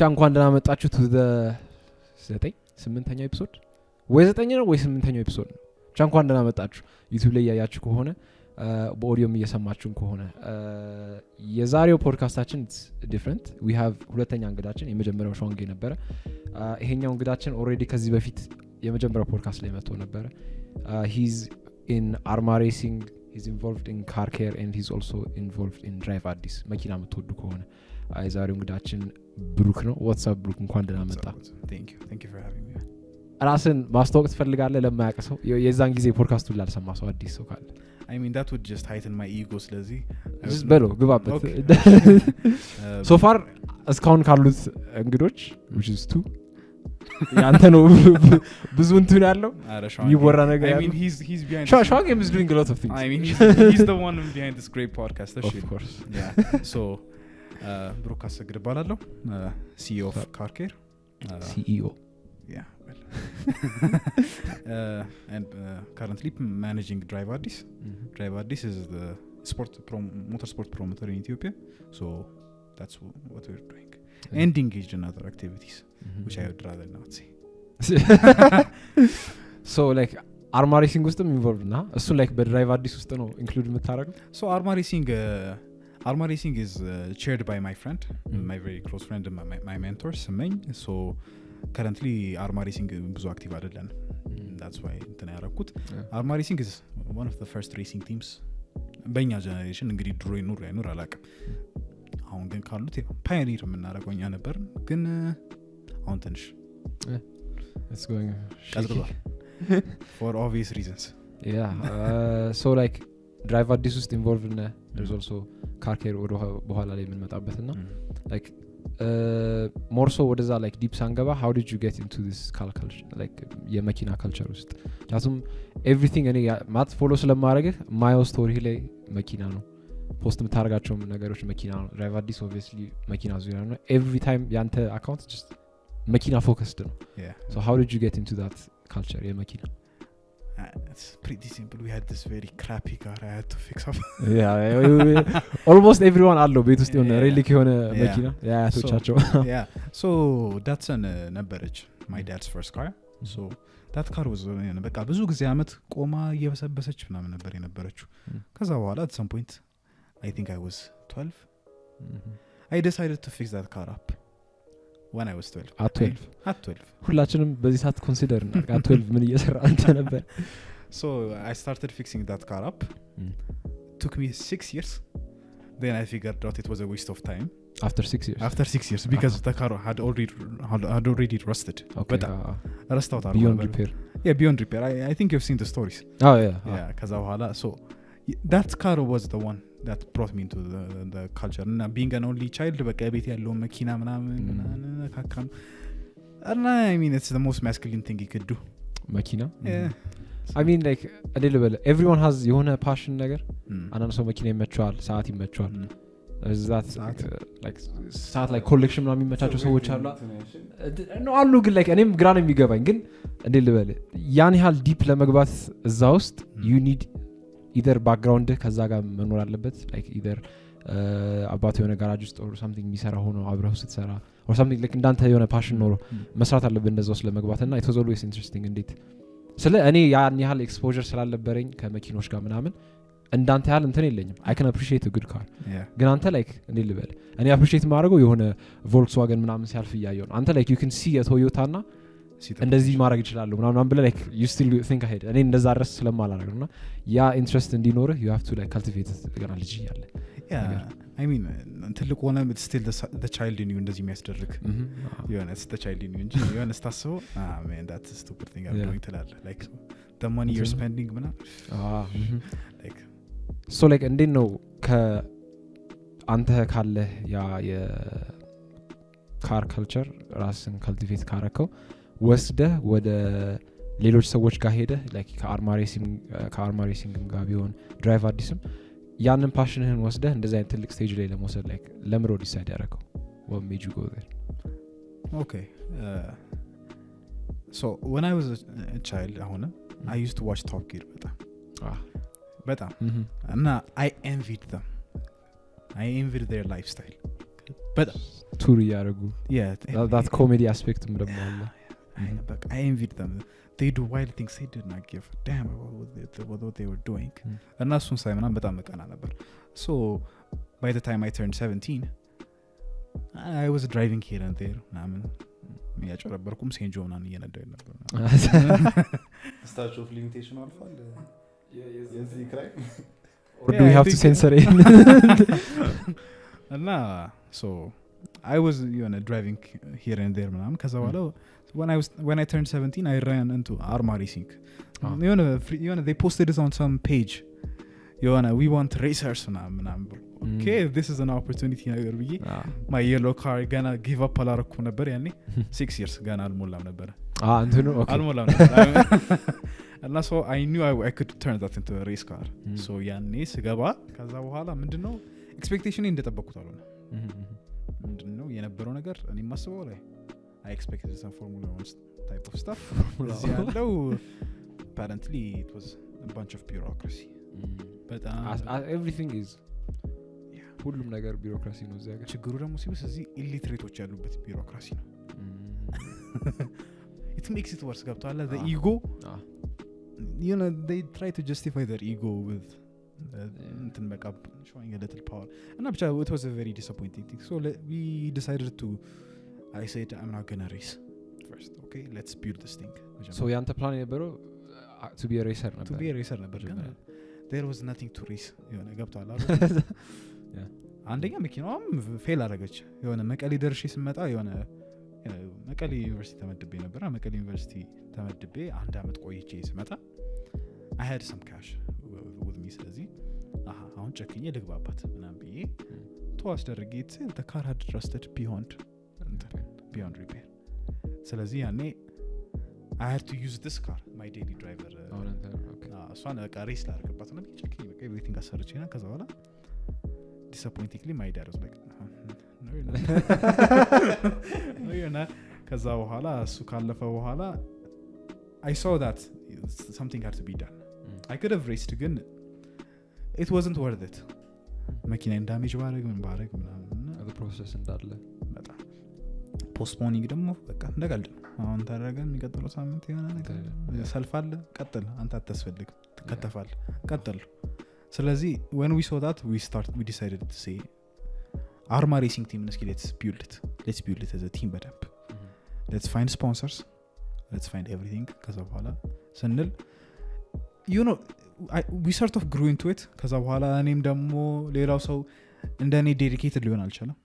ብቻ እንኳን ደህና መጣችሁ to the 8ኛው ኤፒሶድ ወይ 9 ነው ወይ 8ኛው ኤፒሶድ ነው ብቻ እንኳን ደህና መጣችሁ YouTube ላይ ያያችሁ ከሆነ በኦዲዮም እየሰማችሁን ከሆነ የዛሬው ፖድካስታችን different we have ሁለተኛ እንግዳችን የመጀመሪያው ሾንጌ ነበር ይሄኛው እንግዳችን already ከዚህ በፊት የመጀመሪያው ፖድካስት ላይ መጥቶ ነበር he's in armor racing he's involved in car care and he's also involved in DriveAddis መኪና የምትወዱ ከሆነ የዛሬው እንግዳችን ብሩክ ነው what's up ብሩክ እንኳን ደህና መጣ thank you for having me ራስን ማስተዋወቅ ትፈልጋለህ ለማያውቅ ሰው የዛን ጊዜ ፖድካስቱን ላልሰማ ሰው አዲስ ሰው ካለ I mean that would just heighten my ego ስለዚህ just በሎ ግባበት so far እስካሁን ካሉት እንግዶች which is 2 ያንተ ነው ብዙ እንትን ያለው ይወራ ነገር I mean he's behind Shawgame is doing a lot of things I mean he's the one behind this great podcast of course yeah so Bruk Aseged ባላለው CEO of Car Care CEO yeah well and currently managing DriveAddis DriveAddis is the motorsport promoter in Ethiopia so that's what we're doing and engaged in other activities which I would rather not say so like armor racing ውስጥም involved ና እሱ like በDriveAddis ውስጥ ነው include የምታረጋው so armor racing is chaired by my friend my very close friend and my mentor Semeny so currently armor racing ብዙ active አይደለም that's why እንትን ያረኩት armor racing is one of the first racing teams በእኛ ጀነሬሽን እንግዲህ ድሮ ይኑር አላውቅም አሁን ግን ካሉት ፓዮኒር የምናረጋው እኛ ነበር ግን አሁን ትንሽ it's going ቀዝቅዟል for obvious reasons yeah so like DriveAddis ውስጥ involved in there's also car care ወደ በኋላ ላይ የምንመጣበትና like more so what is that like deep sangaba how did you get into this culture like የመኪና culture ውስጥ ታቱም everything እኔ ማት ፎሎ ስለማረግ ማየው ስቶሪ ላይ መኪና ነው ፖስት የምታረጋቸው ነገሮች መኪና ነው DriveAddis obviously መኪና ዙሪያ ነው every time ያንተ account just መኪና focused ነው yeah so how did you get into that culture የመኪና it's pretty simple we had this very crappy car I had to fix up yeah almost everyone allo ቤት ውስጥ የሆነ relic የሆነ መኪና ያያቶቻቸው yeah so that's an ነበረች my dad's first car so that car was በቃ ብዙ ጊዜ አመት ቆማ እየበሰበሰች ምናምን ነበር የነበረችው ከዛ በኋላ at some point I think I was 12 I decided to fix that car up when I was 12 at 12 ሁላችንም በዚህ ሰዓት ኮንሲደር እና at 12 ምን እየሰራ አንተ ነበር so I started fixing that car up took me 6 years then I figured out it was a waste of time after 6 years because the car had already rusted okay but rusted out beyond repair beyond repair I think you've seen the stories oh yeah kaza wahala so that car was the one that brought me into the culture and being an only child በቃ ቤት ያለው መኪና ምናምን ካካም and I mean it's the most masculine thing you could do መኪና I mean like a little bit everyone has የሆነ passion ነገር አንዳንድ ሰው መኪና ይመቸዋል ሰዓት ይመቸዋል is that like ሰዓት like collection ምናምን የሚመቻቸው ሰዎች አሉ ነው አሉ ግን like እኔም ግራ ነው የሚገባኝ ግን እንዴ ልበል ያን ያህል ዲፕ ለመግባት እዛ ውስጥ you need either background ከዛ ጋር መኖር አለበት like either አባቱ የሆነ ጋራጅ ውስጥ or something የሚሰራ ሆኖ አብረው ስትሰራ or something like እንዳንተ የሆነ passion ኖሮ መስራት አለበት እንደዛው ስለመግባትና it was always interesting እንዴት ስለ እኔ ያን ያህል exposure ስላልነበረኝ ከመኪኖች ጋር ምናምን እንዳንተ ያህል እንትን የለኝም I can appreciate a good car ግን አንተ like እንዴ ልበል እኔ appreciate ማድረገው የሆነ Volkswagen ምናምን ሲያልፍ ያያየው አንተ like you can see a Toyota ና እንደዚህ ማድረግ ይችላል ምናምን ብለ like you still think ahead እኔ እንደዛ ድረስ ስለማላረግና ያ interest እንዲኖር you have to like cultivate it ገና ልጅ ያለ I mean ትልቅ ሆነ it's still the child in you እንደዚህ የሚያስደርግ it's the child in you እንጂ የሆነ ስታስበው man that's a stupid thing I'm doing ትላለህ like the money you're spending ምናምን like so like እንዴት ነው ከአንተ ካለ ያ የካር ካልቸር ራስን cultivate ካረከው ወስደህ ወደ ሌሎች ሰዎች ጋር ሄደ like ከአርማ ሬሲንግ ጋር ቢሆን DriveAddisም ያንን ፓሽንህን ወስደህ እንደዛ አይነት ትልቅ ስቴጅ ላይ ለመውሰድ like ለምሮ ዲሳይድ ያደረገው what made you go there okay so when I was a child I used to watch Top Gear በጣም እና I envied them I envied their lifestyle በጣም ቱር ያደርጉ that comedy aspect ደግሞ አለ but I envied them they do wild things they did not give a damn about what they were doing እና እሱን ሳይ ምናምን በጣም መቀና ነበር so by the time I turned 17 I was driving here and there ምናምን ያጨረበርኩም ሴንጆ ምናምን እየነዳሁ ነበር statute of limitation አልፏል የዚህ crime or do we have to censor it እና so I was driving here and there ምናምን ከዛ በኋላ when I turned 17 I ran into armor racing they posted it on some page we want racers ምናምን okay this is an opportunity ነገር ብዬ my yellow car gonna give up አላረኩም ነበር ያኔ 6 years ገና አልሞላም ነበር እንትኑ okay አልሞላም ነበር and so I knew I could turn that into a race car so ያኔ ስገባ ከዛ በኋላ ምንድነው expectation እንደጠበቁት አልሆነ ምንድነው የነበረው ነገር እኔ ማስበው ላይ I expected some Formula 1 type of stuff እዚህ ያለው apparently it was a bunch of bureaucracy but everything is ሁሉም ነገር ቢሮክራሲ ነው እዚያ ጋር ችግሩ ደግሞ ሲበስ እዚህ ኢሊትሬቶች ያሉበት ቢሮክራሲ ነው it makes it worse ገብቷል the ego they try to justify their ego with እንትን በቃ showing a little power and it was a very disappointing thing so we decided to I said I'm not gonna race first okay let's build this thing so ያንተ ፕላን የነበረው to be a racer ነበር ግን there was nothing to race ገብቷል አንደኛ መኪናውም ፌል አደረገች መቀሌ ደርሼ ስመጣ መቀሌ ዩኒቨርሲቲ ተመድቤ ነበር መቀሌ ዩኒቨርሲቲ ተመድቤ አንድ አመት ቆይቼ ስመጣ I had some cash with me ስለዚህ አሁን ጨክኜ ልግባባት ምናምን ብዬ ተዋስ ደርጌት the car had rusted beyond repair ስለዚህ ያኔ I had to use this car my daily driver እሷን በቃ ሬስ ላደርግባት ነው ጨክኜ በቃ everything አሰርቼና ከዛ በኋላ disappointingly my dad was like no you're not ከዛ በኋላ እሱ ካለፈ በኋላ I saw that something had to be done I could have raced ግን it wasn't worth it መኪናን ዳሜጅ ባረግ the process እንዳለ በጣም postponing ደግሞ በቃ እንደቀልድ አሁን ታደርገን የሚቀጥለው ሳምንት የሆነ ነገር ሰልፍ አለ ቀጥል አንተ አትስፈልግ ተከተፋል ቀጥል ስለዚህ when we saw that we decided to say armor racing team let's build it as a team በደንብ let's find sponsors let's find everything ከዛ በኋላ ስንል we sort of grew into it ከዛ በኋላ እኔም ደግሞ ሌላው ሰው እንደኔ dedicated ሊሆን አልቻለም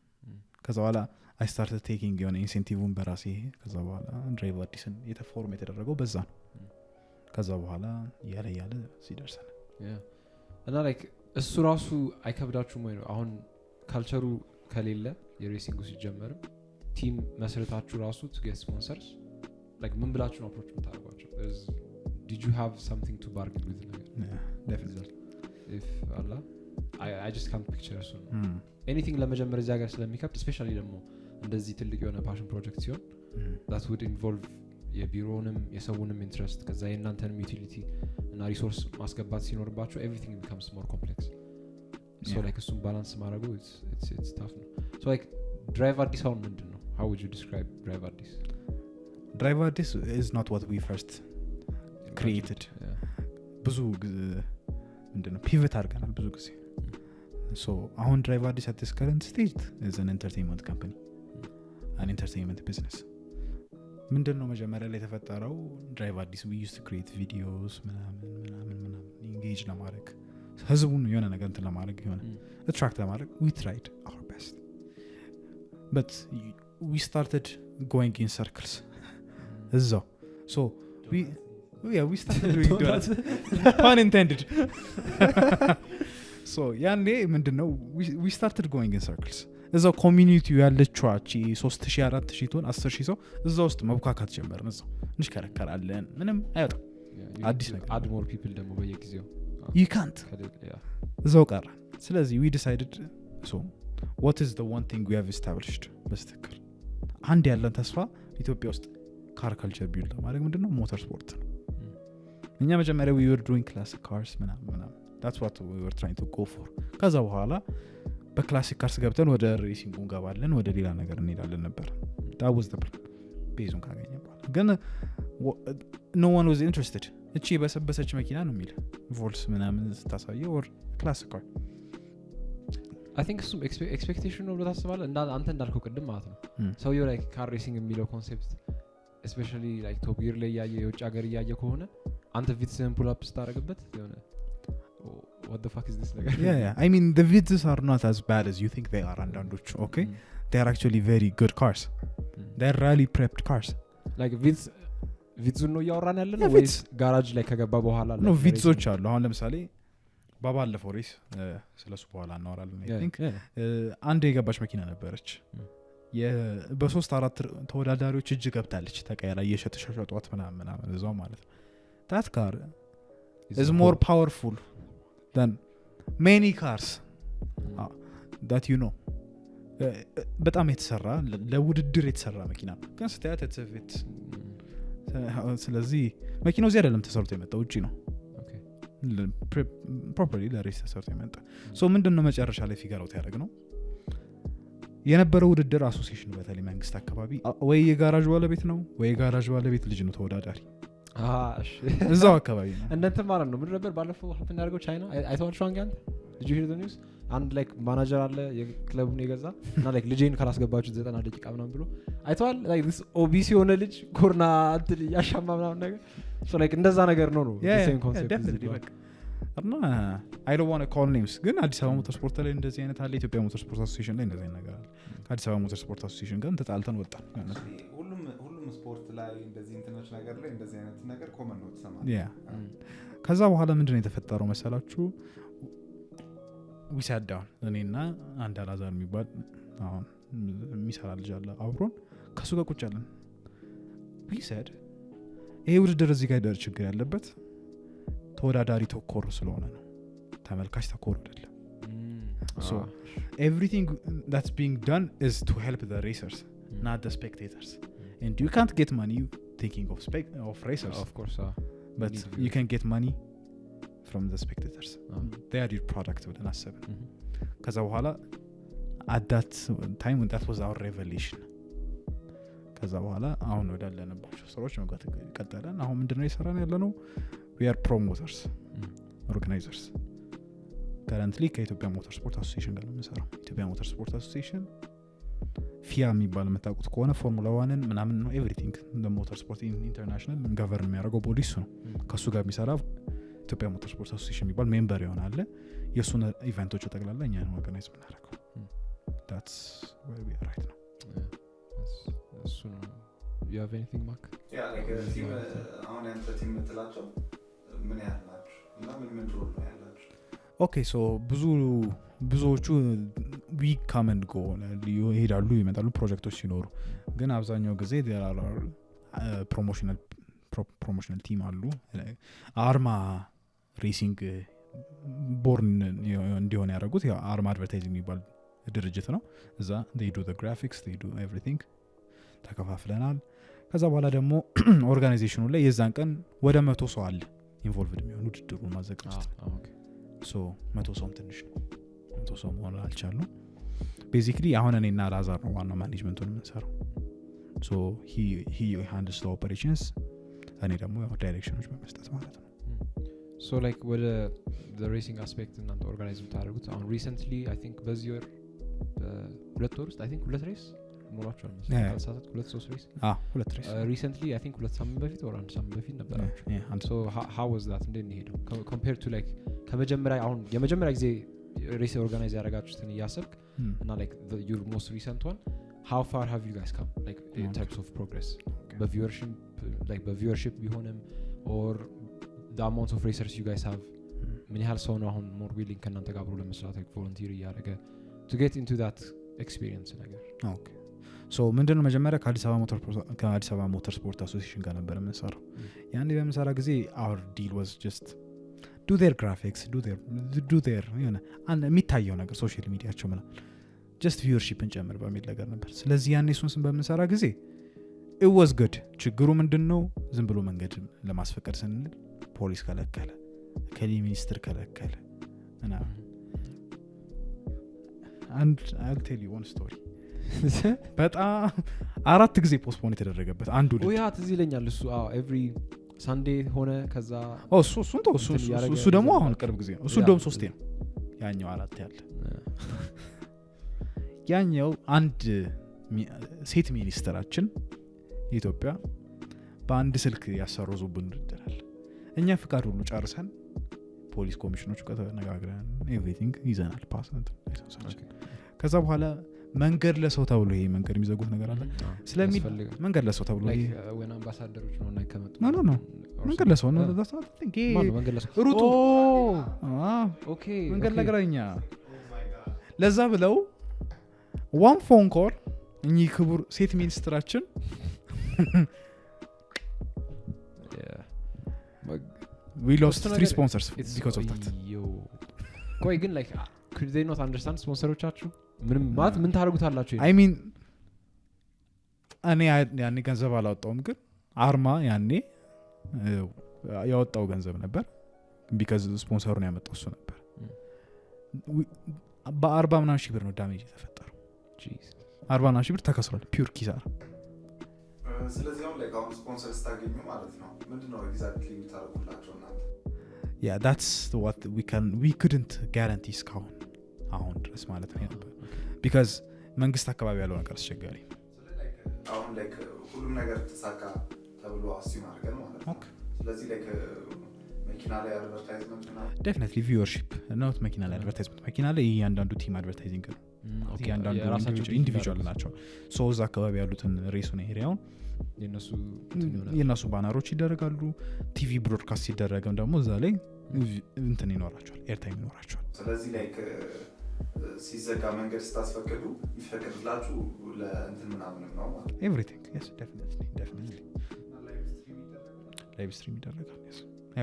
ከዛ በኋላ I started taking ኢንሴንቲቭን በራሴ ከዛ በኋላ DriveAddisን የተፎርም የተደረገው በዛ ነው ከዛ በኋላ ያለ ሲደርሰን እና like እሱ ራሱ አይከብዳችሁም ወይ ነው አሁን ካልቸሩ ከሌለ የሬሲንጉ ሲጀመርም ቲም መስረታችሁ ራሱ to get sponsors like ምን ብላችሁ ነው approach የምታደርጓቸው did you have something to bargain with yeah definitely if Allah I just can't picture so anything ለመጀመር እዚያ ጋር ስለሚከብድ especially ደግሞ እንደዚህ ትልቅ የሆነ ፓሽን ፕሮጀክት ሲሆን that would involve የቢሮንም የሰውንም ኢንትረስት ከዛ የእናንተንም ዩቲሊቲ እና ሪሶርስ ማስገባት ሲኖርባቸው everything becomes more complex so like እሱን ባላንስ ማድረጉ it's tough ነው so like DriveAddis አሁን ምንድን ነው how would you describe DriveAddis is not what we first created ብዙ ምንድነው ፒቮት አድርገናል ብዙ ጊዜ so አሁን DriveAddis at this current stage is an entertainment company an entertainment business ምንድነው መጀመሪያ ላይ የተፈጠረው DriveAddis we used to create videos ምናምን engage ለማድረግ ህዝቡን የሆነ ነገር እንትን ለማድረግ የሆነ attract ለማድረግ we tried our best but we started going in circles እዛው so we started doing donuts pun intended so ያኔ ምንድነው we started going in circles እዛው ኮሚኒቲው ያለችው 3000 4000 ቶን 10000 ሰው እዛው ውስጥ መብካካት ጀመርን እዛው እንሽከረከራለን ምንም አይወጣም አዲስ ነገር add more people ደግሞ በየጊዜው you can't እዛው ቀረ ስለዚህ we decided so what is the one thing we have established በስተክል አንድ ያለን ተስፋ ኢትዮጵያ ውስጥ car culture build ማድረግ ምንድነው ሞተር ስፖርት ነው እኛ መጀመሪያ we were doing classic cars ምናምን that's what we were trying to go for ከዛ በኋላ በክላሲክ ካርስ ገብተን ወደ ሬሲንግ እንገባለን ወደ ሌላ ነገር እንሄዳለን ነበር that was the plan ቤዙን ካገኘ በኋላ ግን no one was interested እቺ በሰበሰች መኪና ነው የሚል ቮልስ ምናምን ስታሳየው or classic car I think some expectation ነው ብለህ ታስባለህ አንተ እንዳልከው ቅድም ማለት ነው ሰውየው like car racing የሚለው ኮንሴፕት especially like top gear ላይ ያየ የውጭ ሀገር ያየ ከሆነ አንተ ቪትስን pull up ስታረግበት የሆነ what the fuck is this ነገር yeah I mean the Vitz are not as bad as you think they are አንዳንዶቹ okay they are actually very good cars they are really prepped cars like ቪትዙን ነው ያወራን ያለ ነው ወይስ ጋራጅ ላይ ከገባ በኋላ ነው ቪትዞች አሉ አሁን ለምሳሌ ባባለፈው ሬስ ስለሱ በኋላ እናወራለን I think አንድ የገባች መኪና ነበረች በሶስት አራት ተወዳዳሪዎች እጅ ገብታለች ተቀያላ እየሸጠሸጧት ምናምን እዛው ማለት ነው that car is more powerful than many cars that you know በጣም የተሰራ ለውድድር የተሰራ መኪና ግን ስታያት ተጽፍት ስለዚህ መኪናው እዚህ አይደለም ተሰርቶ የመጣው ውጪ ነው properly ለሬስ ተሰርቶ የመጣ so ምንድነው መጨረሻ ላይ ፊገር አውት ያደረግነው የነበረው ውድድር አሶሲዬሽን በተለይ መንግስት አካባቢ ወይ የጋራጅ ባለቤት ነው ወይ የጋራጅ ባለቤት ልጅ ነው ተወዳዳሪ እሺ እዛው አካባቢ ነው እንደንተ ማለት ነው ምን ነበር ባለፈው ሀፕን ያደርገው ቻይና አይተዋል ሻንጋን did you hear the news አንድ ላይክ ማናጀር አለ የክለቡን የገዛ እና ላይክ ልጄን ካላስገባችሁ 90 ደቂቃ ምናምን ብሎ አይተዋል like this obese የሆነ ልጅ ኮርና ያሻማ ምናምን ነገር so like እንደዛ ነገር ነው the same concept እና I don't want to call names ግን አዲስ አበባ ሞተር ስፖርት ላይ እንደዚህ አይነት አለ ኢትዮጵያ ሞተር ስፖርት አሶሲዬሽን ላይ እንደዚህ አይነት ነገር አለ ከአዲስ አበባ ሞተር ስፖርት አሶሲዬሽን ጋር ተጣልተን ወጣን ሁሉም ስፖርት ላይ እንደዚህ እንትኖች ነገር ላይ እንደዚህ አይነት ነገር ኮመን ነው ተሰማኝ ከዛ በኋላ ምንድነው የተፈጠረው መሰላችሁ we sat down እኔና አንድ አላዛር የሚባል አሁን የሚሰራ ልጅ አለ አብሮን ከሱ ጋር ቁጭ አለን we said ይሄ ውድድር እዚህ ጋር ደር ችግር ያለበት ተወዳዳሪ ተኮር ስለሆነ ነው ተመልካች ተኮር አይደለም so everything that's being done is to help the racers not the spectators and you can't get money thinking of racers of course but you can get money from the spectators they are your product with an asset kaza wahala at that time when that was our revelation kaza wahala አሁን ወዳለንባቸው ስራዎች መግባት ቀጠለን አሁን ምንድነው እየሰራን ያለነው we are promoters organizers currently ከኢትዮጵያ ሞተር ስፖርት አሶሲዬሽን ጋር ነው የምንሰራው ኢትዮጵያ ሞተር ስፖርት አሶሲዬሽን ፊያ የሚባል መታወቁት ከሆነ ፎርሙላ 1ን ምናምን ነው everything the motor sport international govern የሚያደርገው ቦዲ እሱ ነው ከሱ ጋር የሚሰራ ኢትዮጵያ ሞተር ስፖርት አሶሲዬሽን የሚባል ሜምበር ይሆናል የሱን ኢቨንቶች ተጠቅላላ እኛ ነው ኦርጋናይዝ የምናደርገው that's where we are right now እሱ ነው you have anything mark like team አሁን አንተ ቲም የምትላቸው ምን ያህል ናችሁ እና ምን ሮል ነው ያላችሁ okay so ብዙዎቹ we come and go ይሄዳሉ ይመጣሉ ፕሮጀክቶች ሲኖሩ ግን አብዛኛው ጊዜ there are promotional team አሉ አርማ ሬሲንግ ቦርን እንዲሆን ያደረጉት ያው አርማ አድቨርታይዚንግ የሚባል ድርጅት ነው እዛ they do the graphics they do everything ተከፋፍለናል ከዛ በኋላ ደግሞ ኦርጋናይዜሽኑ ላይ የዛን ቀን ወደ 100 ሰው አለ ኢንቮልቭድ የሚሆኑ ውድድሩን ማዘጋጀት so 100 ሰው ትንሽ ነው 100 ሰው መሆን አልቻልንም basically አሁን እኔና ላዛር ነው ዋናው ማኔጅመንቱን የምንሰራው so he handles the operations እኔ ደግሞ ያው ዳይሬክሽኖች በመስጠት ማለት ነው so like with the racing aspect and the organizing ታደርጉት አሁን recently I think በዚህ ወር ሁለት ወር I think ሁለት ሬስ ሞላቸው ነው ማለት ሁለት ሶስት ሬስ ሁለት ሬስ recently I think ሁለት ሳምንት በፊት or አንድ ሳምንት በፊት ነበራችሁ so how was that እንዴት ነው ሄደው compared to like ከመጀመሪያ አሁን የመጀመሪያ ጊዜ ሬስ ኦርጋናይዝ ያደረጋችሁትን ያሰብክ እና like your most recent one how far have you guys come like in terms of progress በviewership ቢሆንም or the amount of racers you guys have ምን ያህል ሰው ነው አሁን more willing ከናንተ ጋር አብሮ ለመስራት volunteer ያደረገ to get into that experience ነገር okay so ምንድነው መጀመሪያ ከአዲስ አበባ ሞተር ስፖርት አሶሲዬሽን ጋር ነበር የምንሰራው ያኔ በመሰራ ጊዜ our deal was just do their graphics do their የሚታየው ነገር ሶሻል ሚዲያቸው ምናምን just viewership እንጨምር በሚል ነገር ነበር ስለዚህ ያኔ እሱን በምንሰራ ጊዜ it was good ችግሩ ምንድነው ዝም ብሎ መንገድ ለማስፈቀድ ስንል ፖሊስ ከለከለ ሚኒስትር ከለከለ እና and I'll tell you one story በጣም 4 ጊዜ ፖስትፖን የተደረገበት አንዱ ያ ትዝ ይለኛል እሱ ኤቭሪ ሳንዴ ሆነ ከዛ እሱ ደግሞ አሁን ቅርብ ጊዜ ነው እሱ እንደውም 3 ነው ያኛው 4 ያለ ያኛው አንድ ሴት ሚኒስትራችን ኢትዮጵያ በአንድ ስልክ ያሰረዙብን ድርድራል እኛ ፍቃድ ሁሉ ጨርሰን ፖሊስ ኮሚሽኖቹ ከተነጋግረን ኤቭሪቲንግ ይዘናል ፓስፖርት ላይሰንሳችን ከዛ በኋላ መንገድ ለሰው ተብሎ ይሄ መንገድ የሚዘጉት ነገር አለ ስለዚህ መንገድ ለሰው ተብሎ ይሄ ወና አምባሳደሮች ነው እና ከመጡ ኖ መንገድ ለሰው ነው that's what I think መንገድ ለሰው ሩጡ ኦኬ መንገድ ለእግረኛ ለዛ ብለው one phone call እኚ ክቡር ሴት ሚኒስትራችን we lost 3 sponsors because of that ቆይ ግን like could they not understand ስፖንሰሮቻችሁ ምንም ማለት ምን ታረጉታላችሁ I mean እኔ ያኔ ገንዘብ አላወጣውም ግን አርማ ያኔ ያወጣው ገንዘብ ነበር because ስፖንሰሩን ያመጣው እሱ ነበር በ40 ምናምን ሺህ ብር ነው ዳሜጅ የተፈጠረው Jesus 40 ምናምን ሺህ ብር ተከስሯል ፒውር ኪሳራ ስለዚህ አሁን like አሁን ስፖንሰር ስታገኙ ማለት ነው ምንድነው exactly የምታረጉላቸው እናንተ yeah that's what we couldn't guarantee እስካሁን አሁን ድረስ ማለት ነው because መንግስት አካባቢ ያለው ነገር አስቸጋሪ አሁን like ሁሉም ነገር ተሳካ ተብሎ አስዩም አድርገን ማለት ነው ስለዚህ like መኪና ላይ አድቨርታይዝመንት ነው definitely viewership not መኪና ላይ አድቨርታይዝመንት መኪና ላይ ያንዳንዱ ቲም አድቨርታይዚንግ ነው ኦኬ ያንዳንዱ ኢንዲቪጁዋል ናቸው ሶ እዛ አካባቢ ያሉትን ሬሱን ኤሪያውን የነሱ ባነሮች ይደረጋሉ ቲቪ ብሮድካስት ይደረጋም ደግሞ እዛ ላይ እንትን ይኖራቸዋል ኤርታይም ይኖራቸዋል ስለዚህ like ሲዘጋ መንገድ ስታስፈቅዱ ይፈቀድላችሁ ለእንትን ምናምን ነው ማለት everything yes definitely live stream ይደረጋል yes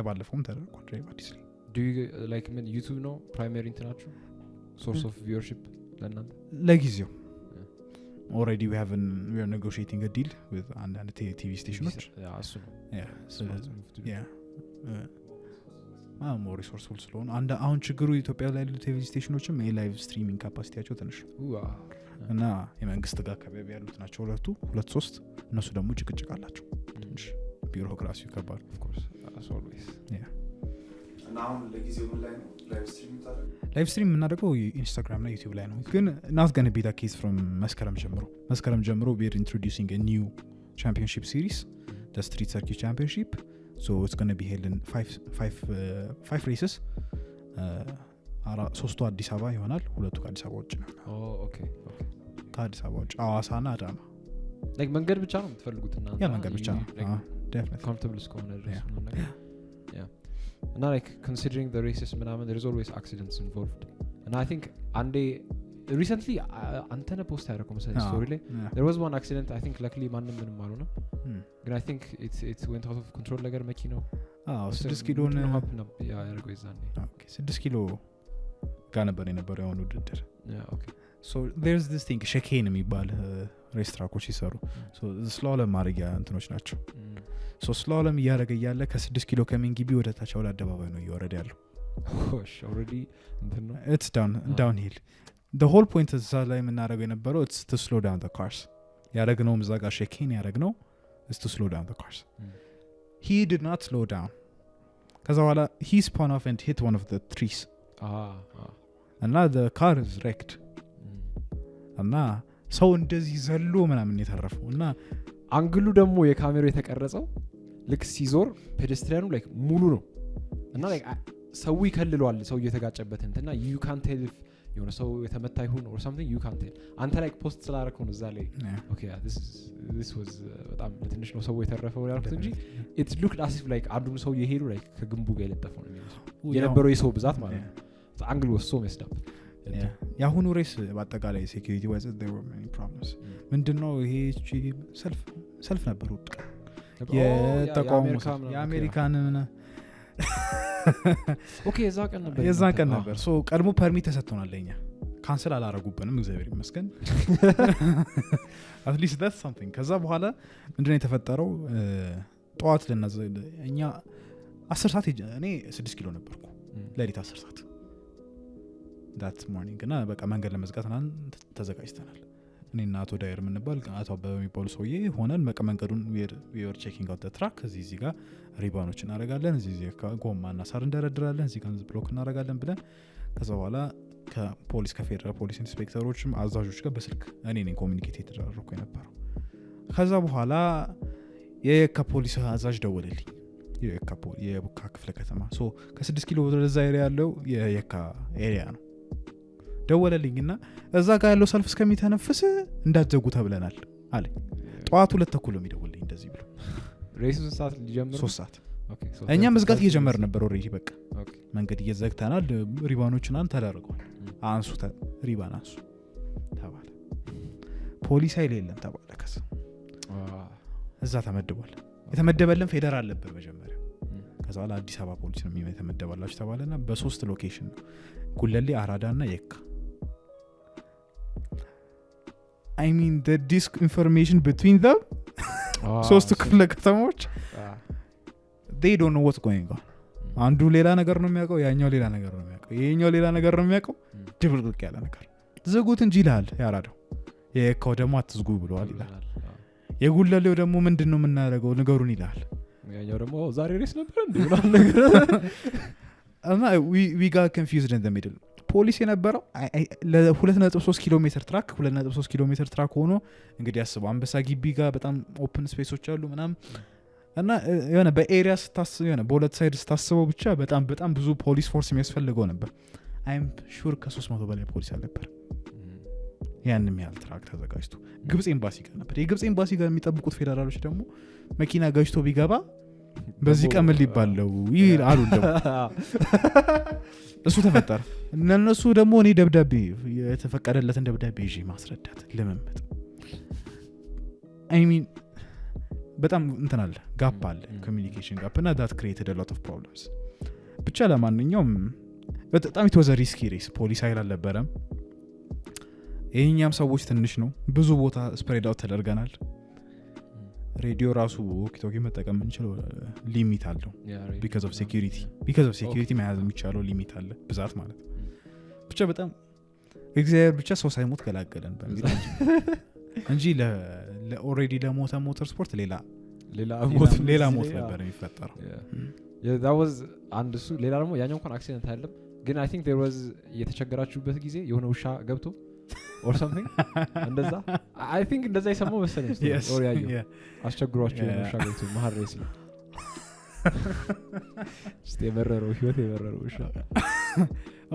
ባለፈውም ተደርጓል DriveAddis ላይ do you like ምን YouTube ነው primary international source of viewership ለእናንተ ለጊዜው already we are negotiating a deal with and TV stations እሱ ነው yeah more resourceful ስለሆነ አሁን ችግሩ ኢትዮጵያ ላይ ያሉ ቲቪ ስቴሽኖችም የላይቭ ስትሪሚንግ ካፓሲቲያቸው ትንሽ እና የመንግስት ጋር አካባቢ ያሉት ናቸው ሁለት ሶስት እነሱ ደግሞ ጭቅጭቅ አላቸው ትንሽ ቢሮክራሲው ከባድ of course as always yeah እና አሁን ለጊዜው ምን ላይ ነው ላይቭ ስትሪም የምናደርገው ኢንስታግራም ላይ ዩቲዩብ ላይ ነው ግን not going to be the case from መስከረም ጀምሮ we are introducing a new championship series the street circuit championship so it's going to be held in five races ሶስቱ አዲስ አበባ ይሆናል ሁለቱ ከአዲስ አበባ ውጭ ነው ኦኬ ከአዲስ አበባ ውጭ አዋሳና አዳማ like መንገድ ብቻ ነው የምትፈልጉት እና ያ መንገድ ብቻ ነው definitely comfortable እስከሆነ ድረስ ነው ነገር yeah and like considering the races ምናምን there is always accidents involved and I think and recently አንተነ ፖስት ያደረኩት መሰለኝ ስቶሪ ላይ there was one accident I think luckily ማንም ምንም አልሆነም ግን I think it went out of control ነገር መኪናው 6 ኪሎ ነው ያደረገው ይዛኔ ኦኬ 6 ኪሎ ጋር ነበር የነበረው ያው ውድድር yeah okay so there's this thing ሸኬን የሚባል ሬስትራኮች ይሰሩ so ስላለም ማድረጊያ እንትኖች ናቸው so ስላለም ያደረገ ያለ ከ6 ኪሎ ከመንጊቢ ወደ ታች ወደ አደባባይ ነው እየወረደ ያለው already ነው it's downhill the whole point is ላይ የምናደርገው የነበረው it's to slow down the cars ያደረግነው ምዛጋ ሸኬን ያደረግነው is to slow down the cars he did not slow down cuz he spun off and hit one of the trees and now the car is wrecked እና ሰው እንደዚህ ዘሎ ምናምን የተረፈው እና አንግሉ ደግሞ የካሜራው የተቀረጸው ልክ ሲዞር ፔዴስትሪያኑ like ሙሉ ነው እና like ሰው ይከልለዋል ሰው እየተጋጨበት እንትና you can't tell if የሆነ ሰው የተመታ ይሁን or something you can't tell አንተ like ፖስት ስላደረከው ነው እዛ ላይ okay this was በጣም ትንሽ ነው ሰው የተረፈው ያልኩት እንጂ it looked as if like አንዱን ሰው የሄዱ like ከግንቡ ጋር የለጠፈው ነው የሚመስለው የነበረው የሰው ብዛት ማለት ነው አንግሉ was so messed up ያሁኑ ሬስ በአጠቃላይ ሴኩሪቲ wise there were many problems ምንድነው ይሄ ሰልፍ ነበር ወጥቶ የተቃውሞ የአሜሪካን ኦኬ የዛ ቀን ነበር ሶ ቀድሞ ፐርሚት ተሰጥቶናል ለኛ ካንሰል አላረጉብንም እግዚአብሔር ይመስገን at least that's something ከዛ በኋላ ምንድነው የተፈጠረው ጧት እኛ 10 ሰዓት እኔ 6 ኪሎ ነበርኩ ለሊት 10 ሰዓት that morning እና በቃ መንገድ ለመዝጋት ተዘጋጅተናል እኔና አቶ ዳይር ምንባል አቶ አበበ የሚባሉ ሰውዬ ሆነን በቃ መንገዱን we were checking out the track እዚህ ጋር ሪባኖችን እናደርጋለን እዚህ ጎማና ሳር እንደረድራለን እዚህ ጋር ብሎክ እናደርጋለን ብለን ከዛ በኋላ ከፖሊስ ከፌደራል ፖሊስ ኢንስፔክተሮችም አዛዦች ጋር በስልክ እኔ ነኝ ኮሚኒኬት የተደረኩ የነበረው ከዛ በኋላ የየካ ፖሊስ አዛዥ ደወለልኝ የቡካ ክፍለ ከተማ ሶ ከ6 ኪሎ ወደዛ ኤሪያ ያለው የየካ ኤሪያ ነው ደወለልኝና እዛ ጋር ያለው ሰልፍ እስከሚተነፍስ እንዳትዘጉ ተብለናል አለ ጧቱ 2:00 የሚደውልልኝ እንደዚህ ብሎ ሬሱ ሰዓት ሊጀምር 3 ሰዓት ኦኬ እኛ መዝጋት እየጀመር ነበር ኦሬዲ በቃ ኦኬ መንገድ እየዘግተናል ሪባኖችን ተደረገው አንሱ ሪባን አንሱ ተባለ ፖሊስ ኃይል የለም ተባለ ከዛ እዛ ተመድቧል የተመደበልን ፌደራል ነበር መጀመሪያ ከዛ በኋላ አዲስ አበባ ፖሊስ ነው የተመደበላችሁ ተባለና በ3 ሎኬሽን ነው ጉለሌ አራዳና የካ I mean the disinformation between them ሶስቱ ክፍለ ከተሞች they don't know what's going on አንዱ ሌላ ነገር ነው የሚያውቀው ያኛው ሌላ ነገር ነው የሚያውቀው ይሄኛው ሌላ ነገር ነው የሚያውቀው ድብልቅልቅ ያለ ነገር ዝጉት እንጂ ይላል ያራዳው የካው ደግሞ አትዝጉ ብለዋል ይላል የጉለሌው ደግሞ ምንድነው የምናደርገው ነገሩን ይላል ያኛው ደግሞ ዛሬ ሬስ ነበር እንደምን ነገር እና we got confused in the middle ፖሊስ የነበረው ለ2.3 ኪሎ ሜትር ትራክ 2.3 ኪሎ ሜትር ትራክ ሆኖ እንግዲህ አስበው አንበሳ ግቢ ጋር በጣም ኦፕን ስፔሶች አሉ ምናም እና የሆነ በኤሪያ ስታስበው የሆነ በሁለት ሳይድ ስታስበው ብቻ በጣም ብዙ ፖሊስ ፎርስ የሚያስፈልገው ነበር I'm sure ከ300 በላይ ፖሊስ አለበት ያንንም ያህል ትራክ ተዘጋጅቶ ግብጽ ኤምባሲ ጋር ነበር የግብጽ ኤምባሲ ጋር የሚጠብቁት ፌደራሎች ደግሞ መኪና ጋጅቶ ቢገባ በዚህ ቀመል ሊባለው ይላሉ እሱ ተፈጠረ እነሱ ደግሞ እኔ ደብዳቤ የተፈቀደለትን ደብዳቤ ይዤ ማስረዳት ለመመጥ I mean በጣም እንተናል ጋፕ አለ ኮሚኒኬሽን ጋፕ እና that created a lot of problems ብቻ ለማንኛውም በጣም it was a risky race ፖሊስ ኃይል አልነበረም የኛም ሰዎች ትንሽ ነው ብዙ ቦታ ስፕሬድ አውት ተደርገናል ሬዲዮ ራሱ ኦኪቶኪ መጠቀም እንችላለን ሊሚት አለው because of security መያዝ የሚቻለው ሊሚት አለ ብዛት ማለት ብቻ በጣም እግዚአብሔር ብቻ ሰው ሳይሞት ገላገለን በሚል እንጂ ለኦሬዲ ለሞተ ሞተር ስፖርት ሌላ ሞት ነበር የሚፈጠረው that was አንድ እሱ ሌላ ደግሞ ያኛው እንኳን አክሲደንት አይደለም ግን I think there was የተቸገራችሁበት ጊዜ የሆነ ውሻ ገብቶ or something እንደዛ I think እንደዛ ይሰማው መሰለኝ or ያዩ አስቸግሯችሁ የሆነ ውሻ ገብቶ መሀል ሬስ ነው የመረረው ውሻ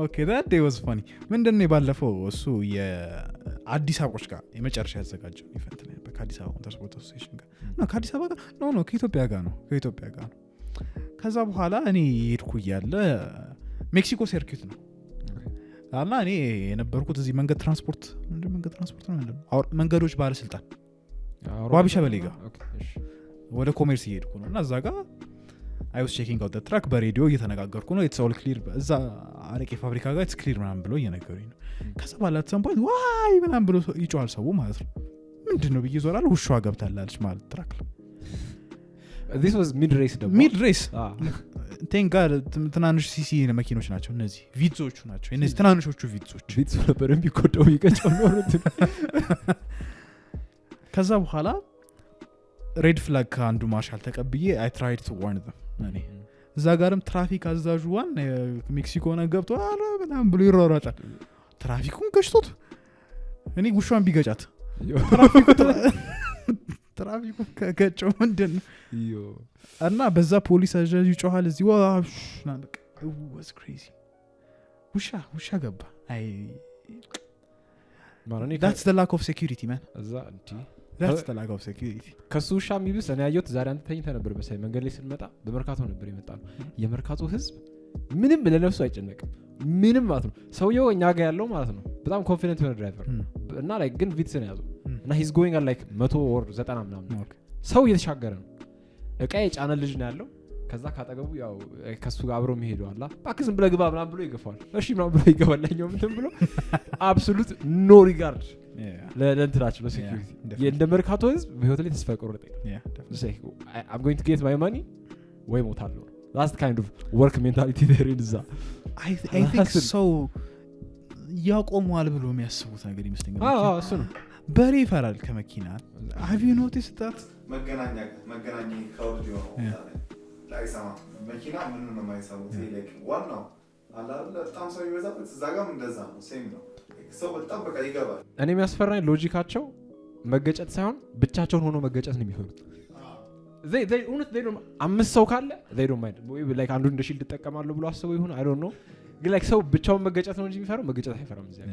okay that day was funny ምንድነው የባለፈው እሱ የአዲስ አበቦች ጋር የመጨረሻ ያዘጋጀው ኢቨንት ነው በአዲስ አበባ ትራንስፖርት አሶሲዬሽን ጋር ነው ከአዲስ አበባ ጋር ነው ከኢትዮጵያ ጋር ነው ከዛ በኋላ እኔ ሄድኩ ያለ ሜክሲኮ ሰርኪዩት ነው አላ እኔ የነበርኩት እዚህ መንገድ ትራንስፖርት ነው መንገዶች ባለስልጣን ዋቢ ሸበሌ ጋር ወደ ኮሜርስ እየሄድኩ ነው እና እዛ ጋር I was checking out the track በሬዲዮ እየተነጋገርኩ ነው it's all clear እዛ አረቄ ፋብሪካ ጋር it's clear ምናምን ብሎ እየነገሩኝ ነው ከዛ ባላት ሰምፖት ዋይ ምናምን ብሎ ይጮሃል ሰው ማለት ነው ምንድነው ብዬ ዞራል ውሻዋ ገብታላለች ማለት ትራክ this was mid race thank god ትናንሽ ሲሲ መኪኖች ናቸው እነዚህ ቪትዞቹ ናቸው እነዚህ ትናንሾቹ ቪትዞች ነበር የሚቆደው ይቀጨምሩት ከዛ በኋላ ሬድ ፍላግ አንዱ ማርሻል ተቀብዬ I tried to warn them እኔ እዛ ጋርም ትራፊክ አዛዡ ዋን ሜክሲኮ ነው ገብቶ አረ በጣም ብሎ ይሯሯጣል ትራፊኩን ገጭቶት እኔ ውሻን ቢገጫት ትራፊኩ ከገጨው ምንድነው እና በዛ ፖሊስ አዛዥ ይጮሃል እዚህ was crazy ውሻ ገባ that's the lack of security man that's the lack of security ከሱሻ የሚብስ እኔ ያየሁት ዛሬ አንተ ተኝተህ ነበር መሰለኝ መንገድ ላይ ስንመጣ በመርካቶ ነበር የመጣው የመርካቶ ህዝብ ምንም ለነፍሱ አይጨነቅም ምንም ማለት ነው ሰውየው እኛ ጋር ያለው ማለት ነው በጣም ኮንፊደንት የሆነ ድራይቨር እና ላይ ግን ቪትስ ነው ያዘው እና he's going at like 100 or 90 ምናምን ሰው እየተሻገረ ነው እቃ የጫነ ልጅ ነው ያለው ከዛ ካጠገቡ ያው ከሱ ጋር አብሮ የሚሄደው አላ ባክስም ብለ ግባ ምናምን ብሎ ይገፋል እሺ ምናምን ብሎ ይገባልኛው ምንም ብሎ absolute no regard ለእንትናቸው ለሴኩሪቲ የእንደመርካቶ ህዝብ በህይወት ላይ ተስፋ ቆርጠኝ I'm going to get my money ወይ ሞታለሁ that's kind of work mentality there is I think so ያቆመዋል ብሎ የሚያስቡት ነገር ይመስለኛል እሱ ነው በሬ ይፈራል ከመኪና have you noticed that መገናኛ ከወርድ ነው ላይሰማ መኪና ምን ነው የማይሰሙት like ዋናው አላለ በጣም ሰው ይበዛበት እዛ ጋርም እንደዛ ነው ሴም ነው ሰው በጣም በቃ ይገባል እኔ የሚያስፈራኝ ሎጂካቸው መገጨት ሳይሆን ብቻቸውን ሆኖ መገጨት ነው የሚፈሩት they don't አምስት ሰው ካለ they don't mind like አንዱ እንደ ሺልድ ተጠቀማለሁ ብሎ አስበው ይሁን I don't know ግን like ሰው ብቻውን መገጨት ነው እንጂ የሚፈራው መገጨት አይፈራም እዚህ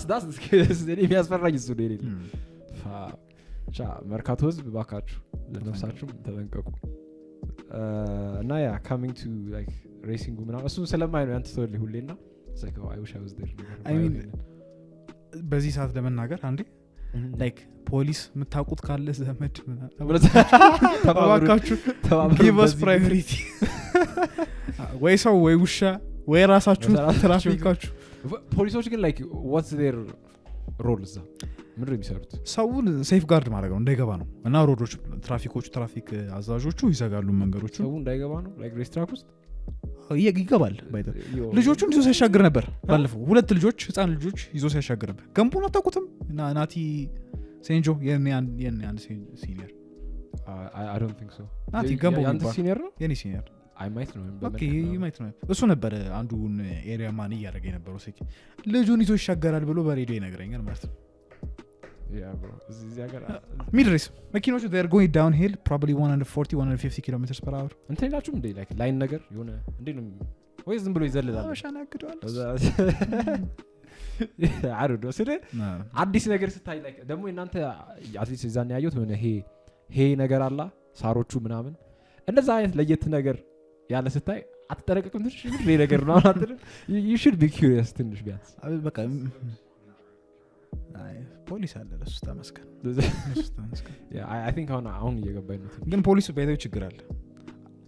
that's እኔ የሚያስፈራኝ እሱ ነው አይደል መርካቶ ህዝብ ባካችሁ ለነፍሳችሁም ተጠንቀቁ እና ያ coming to like racing ምናምን እሱ ስለማይ ነው ያንተ ተወልይ ሁሌና like I wish I was there I mean በዚህ ሰዓት ለመናገር አንዴ like ፖሊስ መታቁት ካለ ዘመድ ምናምን ተባባካችሁ give us priority ወይ ሰው ወይ ውሻ ወይ ራሳችሁ ትራፊካችሁ ፖሊሶች ግን like what's their role እዛ ምንድን ነው የሚሰሩት ሰውን ሴፍ ጋርድ ማድረግ ነው እንዳይገባ ነው እና ሮዶች ትራፊክ አዛዦቹ ይዘጋሉ መንገዶቹ ሰው እንዳይገባ ነው like ሬስ ትራክ ውስጥ ይገባል ባይተ ልጆቹን ይዞ ሲያሻግር ነበር ባለፈው ሁለት ልጆች ህፃን ልጆች ይዞ ሲያሻግር ነበር ገንቦን አታውቁትም ናቲ ሴንጆ የኔ ሲኒየር I don't think so ናቲ ገንቦ ያንተ ሲኒየር ነው የኔ ሲኒየር I might know him ኦኬ might know እሱ ነበር አንዱን ኤሪያ ማን ያደረገ የነበረው ሲክ ልጁን ይዞ ይሻገራል ብሎ በሬዲዮ ይነግረኛል ማለት ነው yeah bro እዚህ ሀገር ሚድሬስ መኪኖቹ they are going downhill probably 140-150 kilometers per hour እንትን ይላችሁም እንዴ like ላይን ነገር የሆነ እንዴ ነው ወይ ዝም ብሎ ይዘልላል አሻና ያግደዋል I don't know ስለ አዲስ ነገር ስታይ like ደግሞ እናንተ አትሊስት እዛን ያዩት ሆነ ይሄ ነገር አላ ሳሮቹ ምናምን እንደዛ አይነት ለየት ነገር ያለ ስታይ አትጠረቀቅም ትንሽ ይሄ ነገር ነው አትልም you should be curious ትንሽ ቢያንስ በቃ ፖሊስ አለ ለሱ ተመስከን yeah I think አሁን እየገባኝ ነው ግን ፖሊስ በየተው ችግር አለ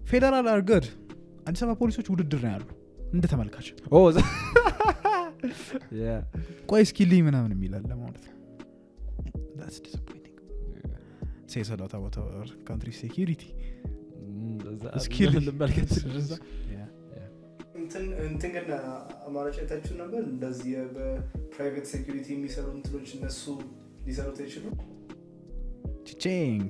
ፌደራል are good አዲስ አበባ ፖሊሶች ውድድር ነው ያሉ እንደ ተመልካች yeah ቆይ እስኪልኝ ምናምን የሚላል ለማለት ነው that's disappointing says a lot about our country security ስኪል ለመልከት ስለዛ እንትን ግን አማራጭ አይታችሁ ነበር እንደዚህ በፕራይቬት ሴኩሪቲ የሚሰሩ እንትኖች እነሱ ሊሰሩት ይችላሉ ቺቺንግ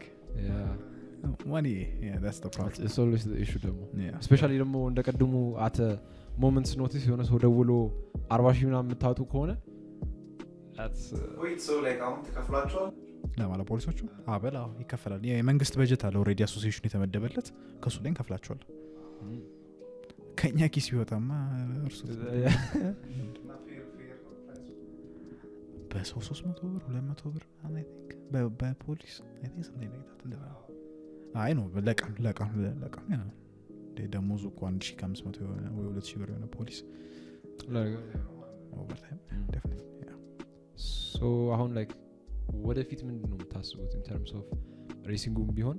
money that's the problem it's always the issue ደግሞ especially ደግሞ እንደቀድሙ at moments notice የሆነ ሰው ደውሎ 40,000 ምናምን የምታጡ ከሆነ that's wait so like አሁን ተከፍሏቸዋል ለማለ ፖሊሶቹ አበላ ይከፈላል የመንግስት በጀት አለ ኦሬዲ አሶሲዬሽን የተመደበለት ከሱ ላይ እንከፍላቸዋል ከኛ ኪስ ቢወጣማ እርሱ በሰው 300 ብር 200 ብር I think በፖሊስ I think something like that እንደዛ አይ ነው ለቀም ደሞዙ እኮ 1500 ወይ 2000 ብር የሆነ ፖሊስ overtime definitely yeah so አሁን like ወደፊት ምንድነው የምታስቡት in terms of racing ቢሆን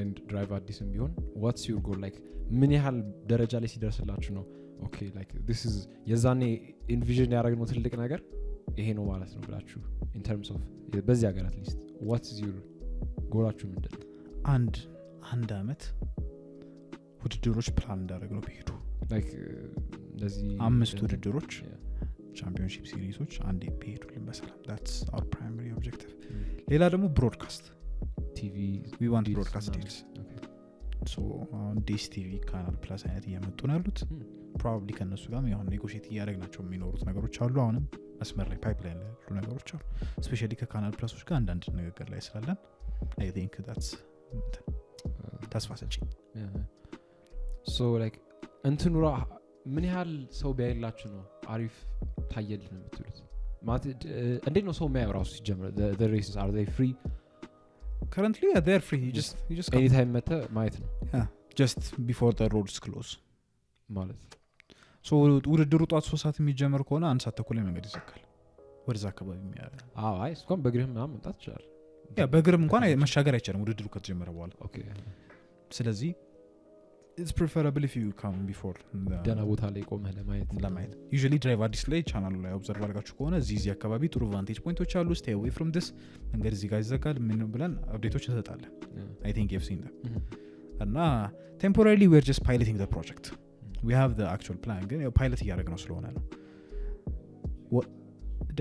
and DriveAddis ቢሆን what's your goal like ምን ያህል ደረጃ ላይ ሲደርስላችሁ ነው okay like this is የዛኔ envision ያደረግነው ትልቅ ነገር ይሄ ነው ማለት ነው ብላችሁ in terms of በዚህ ሀገር at least what's your ጎላችሁ ምንድነው አንድ አመት ውድድሮች ፕላን እንዳደረግነው ቢሄዱ like እንደዚህ 5 ውድድሮች ቻምፒዮንሺፕ ሲሪሶች አንዴ ቢሄዱልን በሰላም that's our primary objective ሌላ ደግሞ ብሮድካስት ቲቪ we want broadcast deals so on this TV ካናል ፕላስ አይነት እየመጡ ነው ያሉት probably ከነሱ ጋር ያው ኔጎሺዬት እያደረግናቸው የሚኖሩት ነገሮች አሉ አሁንም መስመር ላይ ፓይፕላይን ላይ ያሉ ነገሮች አሉ ስፔሻሊ ከካናል ፕላሶች ጋር አንዳንድ ነገር ላይ ስላለን I think that's ተስፋ ሰጪ so like እንትኑራ ምን ያህል ሰው ቢያይላችሁ ነው አሪፍ ታየልን የምትሉት ማለት እንዴት ነው ሰው የሚያየው ራሱ ሲጀምር the races are they free currently yeah, they're free you just anytime meta ማየት ነው yeah just before the roads close ማለት so ውድድሩ ጧት 3 ሰዓት የሚጀምር ከሆነ አንድ ሰዓት ተኩል ላይ መንገድ ይዘጋል ወደዛ አካባቢ የሚያለ አይ እስካሁን በእግርህም ምናምን መጣት ይችላል ያ በእግርም እንኳን መሻገር አይቻልም ውድድሩ ከተጀመረ በኋላ ኦኬ ስለዚህ it's preferable if you come before ደና ቦታ ላይ ቆመህ ለማየት usually DriveAddis ላይ ቻናሉ ላይ ኦብዘርቭ አድርጋችሁ ከሆነ እዚህ አካባቢ ጥሩ ቫንቴጅ ፖይንቶች አሉ stay away from this መንገድ እዚህ ጋር ይዘጋል ምን ብለን አፕዴቶች እንሰጣለን I think you've seen that እና temporarily we're just piloting the project we have the actual plan ግን ያው ፓይለት እያደረግነው ስለሆነ ነው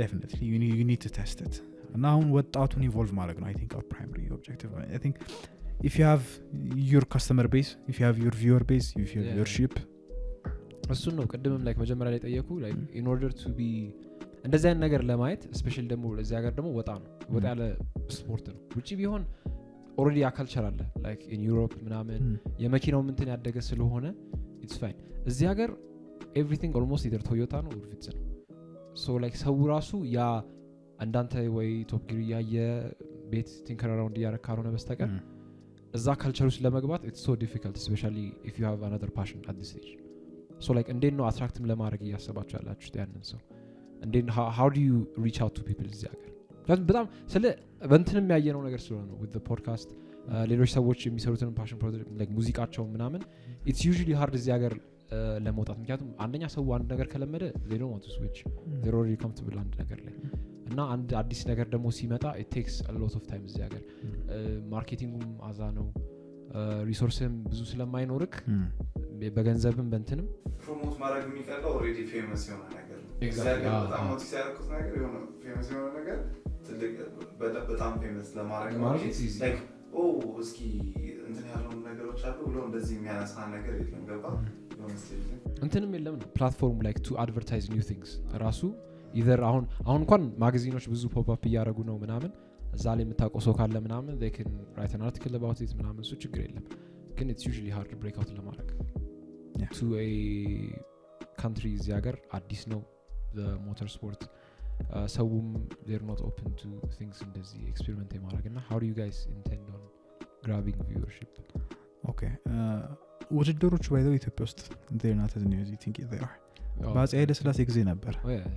definitely you need to test it and now ወጣቱን ኢንቮልቭ ማድረግ ነው I think our primary objective I think if you have your customer base if you have your viewer base if you have your ship እሱን ነው ቅድምም like መጀመሪያ ላይ ጠየቁ like in order to be እንደዚህ አይነት ነገር ለማየት ስፔሻሊ ደግሞ እዚህ ሀገር ደግሞ ወጣ ያለ ስፖርት ነው ውጪ ቢሆን already a culture አለ like in Europe ምናምን የመኪናው እንትን ያደገ ስለሆነ it's fine እዚህ ሀገር everything almost either Toyota ነው or Vitz ነው so like ሰው ራሱ ያ አንዳንተ ወይ ቶፕ ጊር ያየ ቤት ቲንከር አራውንድ ያረካሩ ነው በስተቀር እዛ ካልቸር ውስጥ ለመግባት it's so difficult especially if you have another passion at this stage so like እንዴት ነው አትራክትም ለማድረግ ያያሰባችሁ ያላችሁ ያንን ሰው እንዴት how do you reach out to people እዚህ ሀገር በጣም ስለ በእንትንም ያየነው ነገር ስለሆነ ነው with the podcast ሌሎች ሰዎች የሚሰሩትን ፓሽን ፕሮጀክት like ሙዚቃቸው ምናምን it's usually hard እዚህ ሀገር ለመውጣት ምክንያቱም አንደኛ ሰው አንድ ነገር ከለመደ they don't want to switch they're already comfortable አንድ ነገር ላይ እና አንድ አዲስ ነገር ደግሞ ሲመጣ it takes a lot of time እዚህ ሀገር ማርኬቲንጉም አዛ ነው ሪሶርስም ብዙ ስለማይኖርክ በገንዘብም በእንትንም ፕሮሞት ማድረግ የሚቀለው already famous የሆነ ነገር ነው exactly በጣም ሞቲቭ ያደረኩት ነገር የሆነ famous የሆነ ነገር ትልቅ በጣም famous ለማድረግ like እስኪ እንትን ያለው ነገሮች አሉ ብሎ እንደዚህ የሚያነሳ ነገር የለም ገባ እንትንም የለም ነው ፕላትፎርም like to advertise new things ራሱ either አሁን እንኳን ማጋዚኖች ብዙ ፖፕ አፕ ያያረጉ ነው ምናምን እዛ ላይ የምታውቀው ሰው ካለ ምናምን they can write an article about it ምናምን እሱ ችግር የለም ግን it's usually hard to break out ለማድረግ to a country እዚህ ሀገር አዲስ ነው the motorsport ሰውም they're not open to things እንደዚህ experiment ማድረግና how do you guys intend on grabbing viewership okay ውድድሮቹ ባይዘው ኢትዮጵያ ውስጥ they're not as new as you think they are ባጽ ኃይለ ሥላሴ ጊዜ ነበር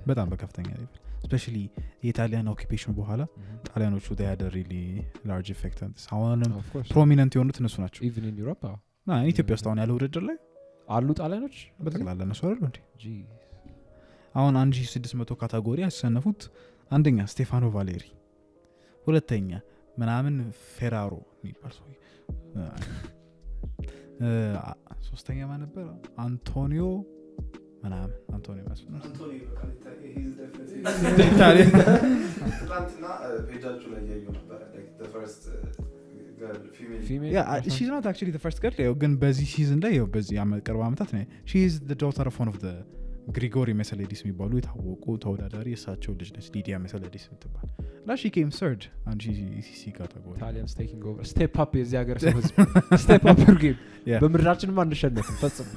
በጣም በከፍተኛ ሌቭል especially የኢጣሊያን ኦኩፔሽን በኋላ ጣሊያኖቹ they had a really large effect on this አሁንም prominent የሆኑት እነሱ ናቸው even in Europe ኢትዮጵያ ውስጥ አሁን ያለው ውድድር ላይ አሉ ጣሊያኖች በተክላላ እነሱ አይደሉ እንዴ አሁን 1600 ካቴጎሪ ያሰነፉት አንደኛ ስቴፋኖ ቫሌሪ ሁለተኛ ምናምን ፌራሮ የሚባል ሰው ሶስተኛ ማን ነበር አንቶኒዮ ምናምን አንቶኒዮ በቃ he's definitely ትናንትና ፔጃችሁ ላይ ያየው ነበር like the first girl female yeah she's not actually the first girl ግን በዚህ ሲዝን ላይ በዚህ ቅርብ አመታት ነው she is the daughter of one of the ግሪጎሪ መሰለዲስ የሚባሉ የታወቁ ተወዳዳሪ እሳቸው ልጅ ነች ሊዲያ መሰለዲስ የምትባል እና she came third and she category Italians taking over step up የዚህ ሀገር ሰው step up your game በምድራችንም አንሸነፍም ፈጽሞ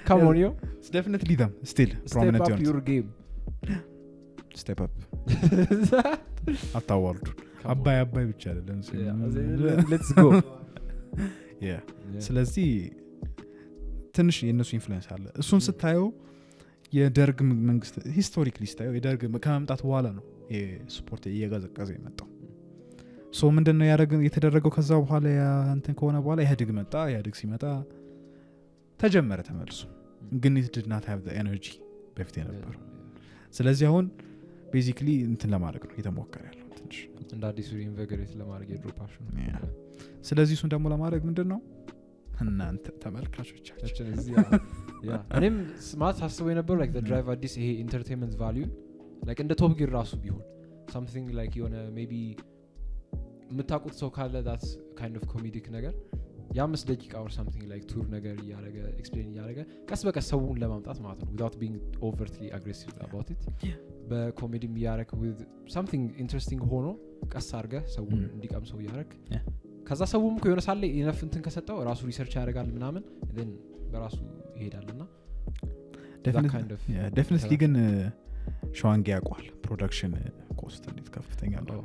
come on yo it's definitely them still prominent step up your game step up አታዋርዱ አባይ ብቻ አይደለም let's go yeah ስለዚህ ትንሽ የነሱ ኢንፍሉዌንስ አለ እሱን ስታየው የደርግ መንግስት ሂስቶሪካሊ ስታየው የደርግ ከመምጣት በኋላ ነው የስፖርት እየጋዘቀዘ የመጣው ሶ ምንድነው የተደረገው ከዛ በኋላ እንትን ከሆነ በኋላ ኢህአዴግ ሲመጣ ተጀመረ ተመልሶ ግን it did not have the energy በፊት የነበረው ስለዚህ አሁን ቤዚክሊ እንትን ለማድረግ ነው የተሞከረ ያለው ትንሽ እንደ አዲስ ኢንቨግሬት ለማድረግ የድሮፓሽን ስለዚህ እሱን ደግሞ ለማድረግ ምንድነው እናንተ ተመልካቾቻችን እዚህ እኔም ስማርት አስበው የነበረው like the DriveAddis ይሄ entertainment value like እንደ ቶፕ ጊር ራሱ ቢሆን something like የሆነ maybe የምታውቁት ሰው ካለ that's kind of comedic ነገር የ5 ደቂቃ or something like tour ነገር እያደረገ explain እያደረገ ቀስ በቀስ ሰውን ለማምጣት ማለት ነው without being overtly aggressive about it በኮሜዲም እያደረግ with something interesting ሆኖ ቀስ አድርገህ ሰውን እንዲቀምሰው እያደረግ ከዛ ሰውም እኮ የሆነ ሳለ ኢነፍ እንትን ከሰጠው ራሱ ሪሰርች ያደርጋል ምናምን then በራሱ ይሄዳልና definitely ግን ሸዋንጌ ያቋል ፕሮዳክሽን ኮስት እንዴት ከፍተኛ ነው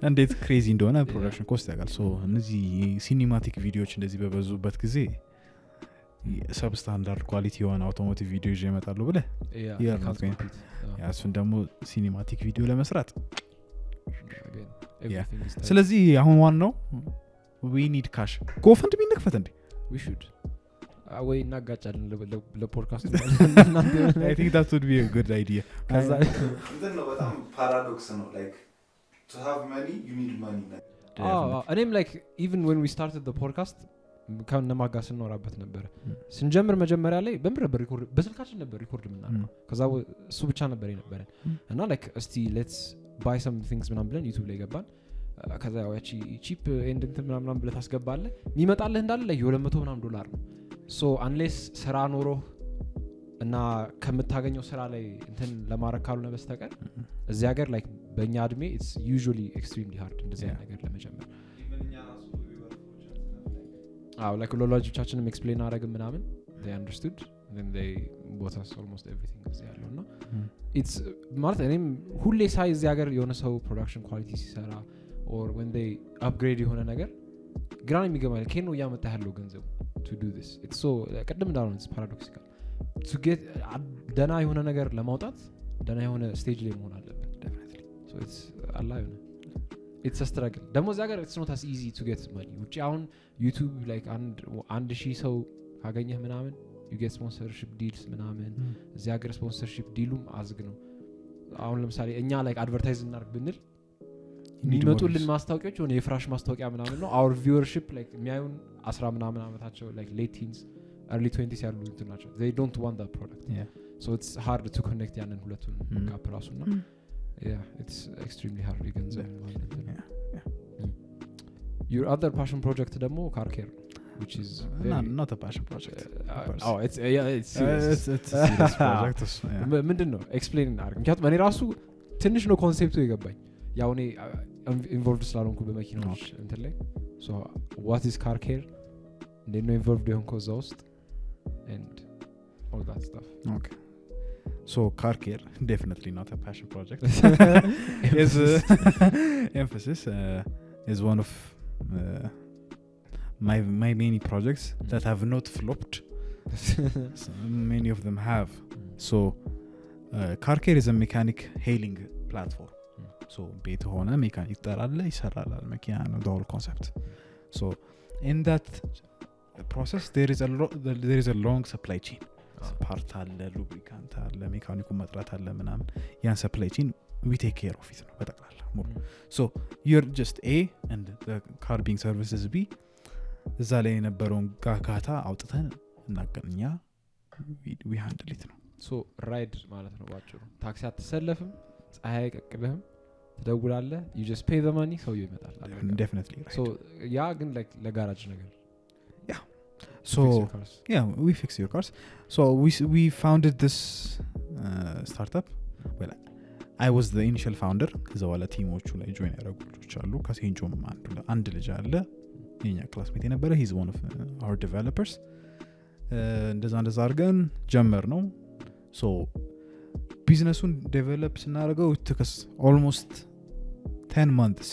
እንዴት ክሬዚ እንደሆነ ፕሮዳክሽን ኮስት ያጋል ሶ እነዚህ ሲኒማቲክ ቪዲዮዎች እንደዚህ በበዙበት ጊዜ ሰብስታንዳርድ ኳሊቲ የሆነ አውቶሞቲቭ ቪዲዮ ይመጣሉ ብለ ያሱን ደግሞ ሲኒማቲክ ቪዲዮ ለመስራት ስለዚህ አሁን ዋናው we need cash GoFundMe እንክፈት እንዴ we should ወይ እናጋጫለን ለፖድካስት I think that would be a good idea ከዛ ነው በጣም ፓራዶክስ ነው like to have money you need money እኔም like even when we started the podcast ከነማጋ ስንወራበት ነበር ስንጀምር መጀመሪያ ላይ በምረበር ሪኮርድ በስልካችን ነበር ሪኮርድ ምናምን ከዛ እሱ ብቻ ነበር የነበረን እና like እስቲ let's buy some things ምናምን ብለን ዩቲዩብ ላይ ገባን ከዛ ያቺ ቺፕ ኤንድ እንትን ምናምን ብለህ ታስገባለህ የሚመጣልህ እንዳለ ላይ $200 ምናምን ነው so unless ስራ ኖሮ እና ከምታገኘው ስራ ላይ እንትን ለማረክ ካልሆነ በስተቀር እዚህ ሀገር like በእኛ እድሜ it's usually extremely hard እንደዚህ አይነት ነገር ለመጀመር like ሎጂቻችንም ኤክስፕሌን አረግም ምናምን they understood and then they bought us almost everything እዚህ ያለውና it's ማለት እኔም ሁሌ ሳይ እዚህ ሀገር የሆነ ሰው ፕሮዳክሽን ኳሊቲ ሲሰራ or when they upgrade የሆነ ነገር ግራን የሚገባል ከኖ ያመጣ ያለው ገንዘቡ to do this it's so ቀደም እንዳለው it's paradoxical to get ደና የሆነ ነገር ለማውጣት ደና የሆነ ስቴጅ ላይ መሆን አለበት definitely so it's alive it's a struggle ደግሞ እዚህ ሀገር it's not as easy to get money ውጪ አሁን YouTube like አንድ ሺህ ሰው ካገኘህ ምናምን you get sponsorship deals ምናምን እዚህ ሀገር sponsorship ዲሉም አዝግ ነው አሁን ለምሳሌ እኛ like advertise እናርግ ብንል የሚመጡልን ማስታወቂያዎች ሆነ የፍራሽ ማስታወቂያ ምናምን ነው our viewership like የሚያዩን 10 ምናምን አመታቸው like late teens early 20s ያሉ እንትናቸው they don't want that product so it's hard to connect ያንን ሁለቱን ጋፕ ራሱና yeah it's extremely hard ገንዘብ your other passion project demo car care which is not a passion project it's serious project ምንድነው explain እናርግ ምክንያቱም እኔ ራሱ ትንሽ ነው ኮንሴፕቱ የገባኝ ያው እኔ ኢንቮልቭድ ስላልሆንኩ በመኪናዎች እንትን ላይ so what is car care they know involved የሆንኩ እዛ ውስጥ and all that stuff okay so car care definitely not a passion project is emphasis is one of my many projects that have not flopped so many of them have so car care is a mechanic hailing platform so ቤት ሆነ ሜካኒክ ጠራለ ይሰራል መኪና ነው the whole concept so in that process there is a long supply chain part አለ lubricant አለ ሜካኒኩ መጥራት አለ ምናምን ያን supply chain we take care of it ነው በጠቅላላ ሙሉ so you're just A and the car being services B እዛ ላይ የነበረውን ጋጋታ አውጥተን እናገኛ we handle it ነው so ride ማለት ነው ባጭሩ ታክሲ አትሰለፍም ፀሐይ አይቀቅልህም ትደውላለህ you just pay the money ሰው ይመጣል definitely right so ያ ግን like ለጋራጅ ነገር yeah so yeah we fix your cars so we founded this startup well I was the initial founder ከዛ በኋላ ቲሞቹ ላይ join ያደረጉ ልጆች አሉ ከሴንጆም አንድ ልጅ አለ የኛ ክላስሜት የነበረ he's one of our developers እንደዛ አድርገን ጀመር ነው so ቢዝነሱን ዴቨሎፕ ስናደርገው it took us almost 10 months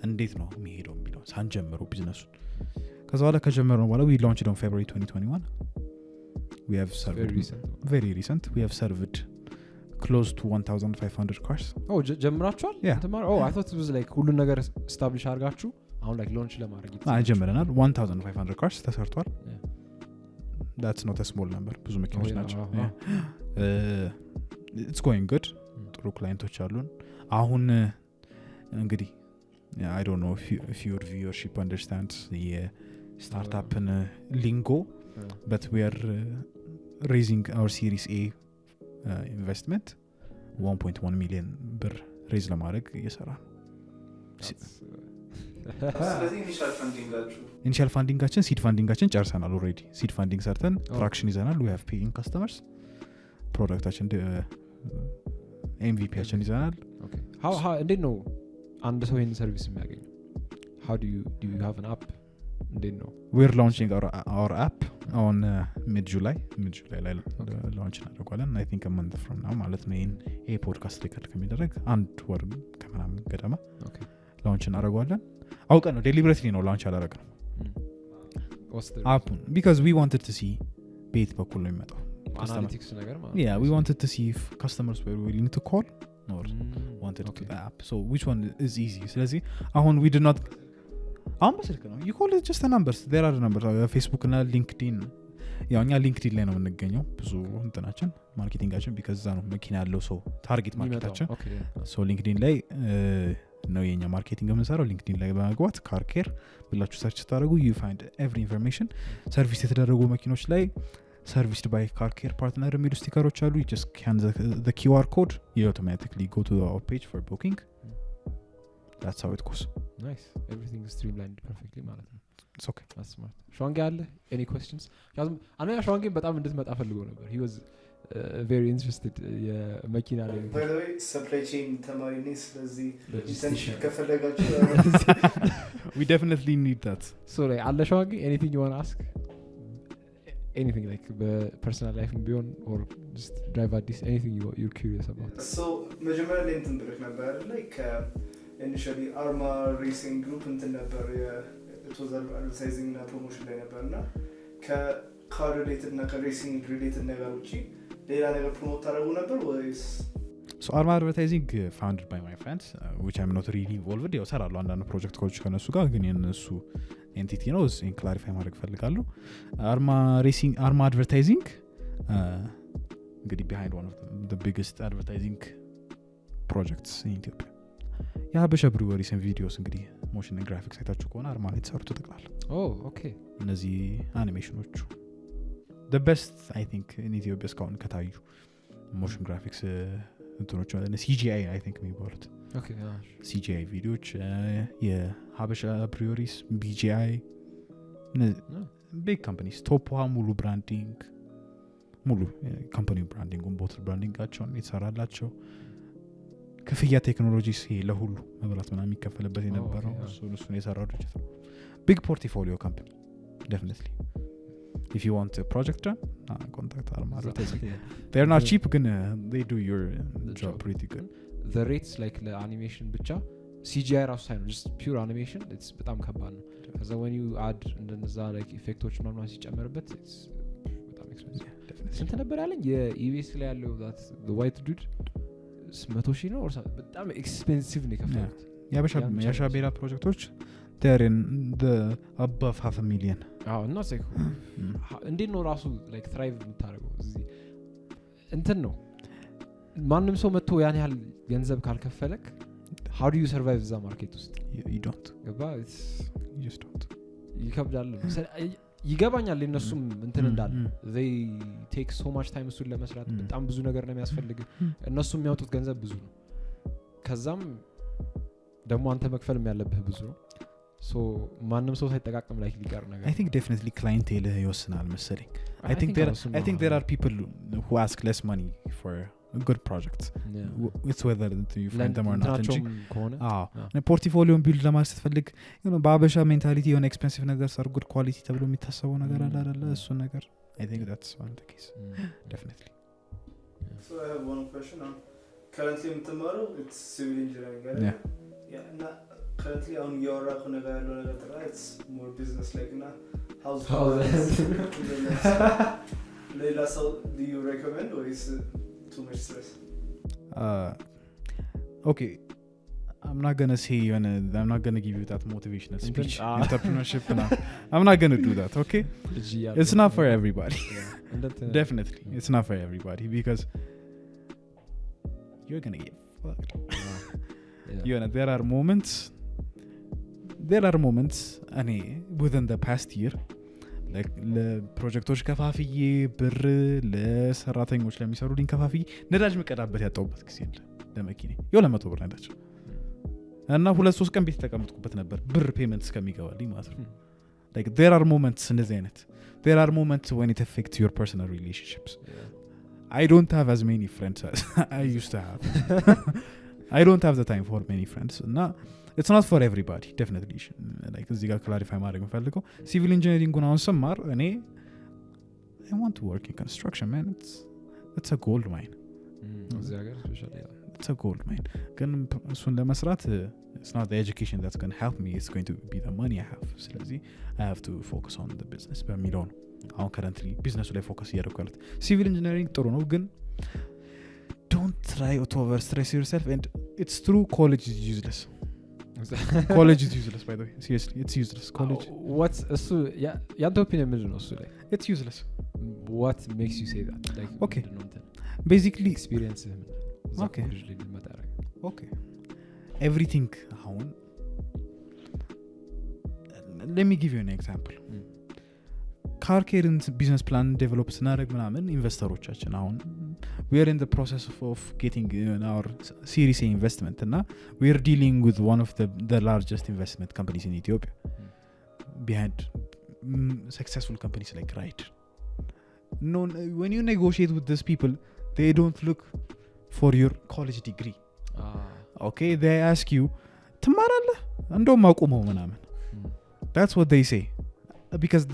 እንዴት ነው የሚሄደው የሚለው ሳንጀምረው ቢዝነሱን ከዛ በኋላ ከጀመርነው በኋላ we launched on February 2021 we have served very recent we have served close to 1500 cars oh ጀምራችኋል yeah. I thought it was like ሁሉ ነገር establish አድርጋችሁ አሁን like launch ለማድረግ ጀምረናል 1500 cars ተሰርቷል that's not a small number ብዙ መኪኖች ናቸው it's going good ጥሩ ክላይንቶች አሉን አሁን እንግዲህ I don't know if your viewership understands the startup lingo but we are raising our series A investment 1.1 million ብር ሬዝ ለማድረግ እየሰራ ስለዚህ ኢኒሻል ፋንዲንጋችን ሲድ ፋንዲንጋችን ጨርሰናል ኦልሬዲ ሲድ ፋንዲንግ ሰርተን ትራክሽን ይዘናል we have paying customers ፕሮዳክታችን MVP አችን ይዘናል okay how እንዴት ነው አንድ ሰው ይሄን ሰርቪስ የሚያገኘው how do you have an app እንዴት ነው we're launching our app on mid July ላይ launch እናደርጋለን I think a month from now ማለት ነው ይሄ ፖድካስት ሪከርድ ከሚደረግ አንድ ወር ከምናምን ገደማ okay launch እናደርጋለን አውቀን ነው deliberately ነው launch አላደረግነው አፑን because we wanted to see ቤት በኩል ነው የሚመጣው analytics ነገር ማለት yeah we wanted to see if customers were willing to call or wanted to the app so which one is easy ስለዚህ አሁን we did not አሁን በስልክ ነው you call it just a numbers there are numbers Facebook እና LinkedIn ያው እኛ LinkedIn ላይ ነው የምንገኘው ብዙ እንትናችን ማርኬቲንጋችን because እዛ ነው መኪና ያለው ሰው ታርጌት ማርኬታችን so LinkedIn ላይ ነው የኛ ማርኬቲንግ የምንሰራው ሊንክድኢን ላይ በመግባት ካር ኬር ብላችሁ ሰርች ታደርጉ you find every information ሰርቪስ የተደረጉ መኪኖች ላይ serviced by car care partner የሚሉ ስቲከሮች አሉ you just scan the QR code you automatically go to our page for booking that's how it goes nice everything is streamlined perfectly ማለት ነው it's okay that's smart ሸዋንጌ አለ any questions አና ሸዋንጌ በጣም እንድትመጣ ፈልጎ ነበር he was very interested የመኪና ላይ by the way supply chain ተማሪ ነኝ ስለዚህ ኢንተርንሺፕ ከፈለጋችሁ we definitely need that so like አለ ሸዋንጌ anything you want to ask anything like personal life beyond or just DriveAddis anything you're curious about so መጀመሪያ ላይ እንትን ብለህ ነበር like initially Arma Racing Group እንትን ነበር it was advertising እና promotion ላይ ነበርና ከcar related እና ከracing related ነገር ውጪ ሌላ ነገር ፕሮሞት ታደርጉ ነበር ወይስ so Arma advertising founded by my friends which I'm not really involved ያው ሰራለሁ አንዳንድ ፕሮጀክቶች ከነሱ ጋር ግን የነሱ ኤንቲቲ ነው እሱን ክላሪፋይ ማድረግ ፈልጋለሁ Arma advertising እንግዲህ behind one of the biggest advertising projects in Ethiopia የሀበሻ ብሩወሪስ and videos እንግዲህ motion and graphics አይታችሁ ከሆነ Arma ላይ ተሰርቶ ተጠቅላላ okay እነዚህ አኒሜሽኖቹ the best I think in Ethiopia እስካሁን ከታዩ motion graphics እንትኖች ማለት CGI I think የሚባሉት okay CGI ቪዲዮዎች የሀበሻ ብሩወሪስ BGI big companies ቶፖሃ ሙሉ ብራንዲንግ ሙሉ ካምፓኒው ብራንዲንጉን ቦትል ብራንዲንጋቸውን የተሰራላቸው ክፍያ ቴክኖሎጂስ ለሁሉ መብራት ምናምን የሚከፈልበት የነበረው እሱን የሰራው ድርጅት ነው big portfolio company definitely if you want a project done contact Arma they're not cheap ግን they do your job pretty good the rates like the animation ብቻ CGI ራሱ ሳይሆን just pure animation it's በጣም ከባድ ነው ከዛ when you add እንደዛ like ኢፌክቶች ምናምን ሲጨመርበት it's በጣም expensive ስንት ነበር ያለኝ የኢቢኤስ ላይ ያለው that the white dude 100,000 ነው or በጣም ኤክስፔንሲቭ ነው ከፈሉት ያበሻ ቤራ ፕሮጀክቶች they're in the above $500,000 እና ሰይኩ እንዴት ነው ራሱ like thrive የምታደርገው እዚህ እንትን ነው ማንንም ሰው መጥቶ ያን ያህል ገንዘብ ካልከፈለክ how do you survive እዛ ማርኬት ውስጥ you don't you just don't ይከብዳል ይገባኛል ለነሱም እንትን እንዳለ they take so much time እሱን ለመስራት በጣም ብዙ ነገር ነው የሚያስፈልግ እነሱ የሚያወጡት ገንዘብ ብዙ ነው ከዛም ደግሞ አንተ መክፈልም ያለብህ ብዙ ነው so ማንንም ሰው ሳይጠቃቀም ላይ ሊቀር ነገር I think definitely clientele ይወስናል መሰለኝ I think there are people who ask less money for a good project it's whether you find them or not እንጂ ፖርትፎሊዮን ቢልድ ለማድረግ ስትፈልግ በአበሻ ሜንታሊቲ የሆነ ኤክስፔንሲቭ ነገር ሰር ጉድ ኳሊቲ ተብሎ የሚታሰበው ነገር አለ አይደለ እሱ ነገር I think that's one of the case definitely so I have one question currently የምትማረው it's civil engineering yeah እና currently on your ነገር ያለው ነገር ተራ it's more business like na house ሌላ ሰው do you recommend or is too much stress okay I'm not going to say I'm not going to give you that motivational speech entrepreneurship now I'm not going to do that okay it's not for everybody definitely it's not for everybody because you're going to get fucked there are moments within the past year ለፕሮጀክቶች ከፋፍዬ ብር ለሰራተኞች ለሚሰሩልኝ ከፋፍዬ ነዳጅ መቀዳበት ያጣውበት ጊዜ አለ ለመኪኔ $100 ብር ነዳጅ እና 2-3 ቀን ቤት ተቀምጥኩበት ነበር ብር ፔመንት እስከሚገባልኝ ማለት ነው like there are moments እንደዚህ አይነት there are moments when it affects your personal relationships I don't have as many friends as I used to have I don't have the time for many friends እና it's not for everybody definitely like እዚህ ጋር clarify ማድረግ ፈልገው civil engineering ጉን አሁን ሰማር እኔ I want to work in construction man it's a gold mine እዚህ ሀገር especially it's a gold mine ግን እሱን ለመስራት it's not the education that's going to help me it's going to be the money I have ስለዚህ I have to focus on the business በሚለው ነው አሁን currently business ላይ focus እያደረኩት civil engineering ጥሩ ነው ግን don't try to overstress yourself and it's true college is useless college is useless by the way seriously it's useless college what's so your opinion ነው እሱ ላይ it's useless what makes you say that like okay basically experience okay everything አሁን let me give you an example car care business plan develop ስናደርግ ምናምን ኢንቨስተሮቻችን አሁን we are in the process of getting our series A investment and we are dealing with one of the largest investment companies in Ethiopia behind successful companies like Ride. No, when you negotiate with these people they don't look for your college degree. Okay, they ask you ትማራለህ እንደውም አቁመው ምናምን that's what they say because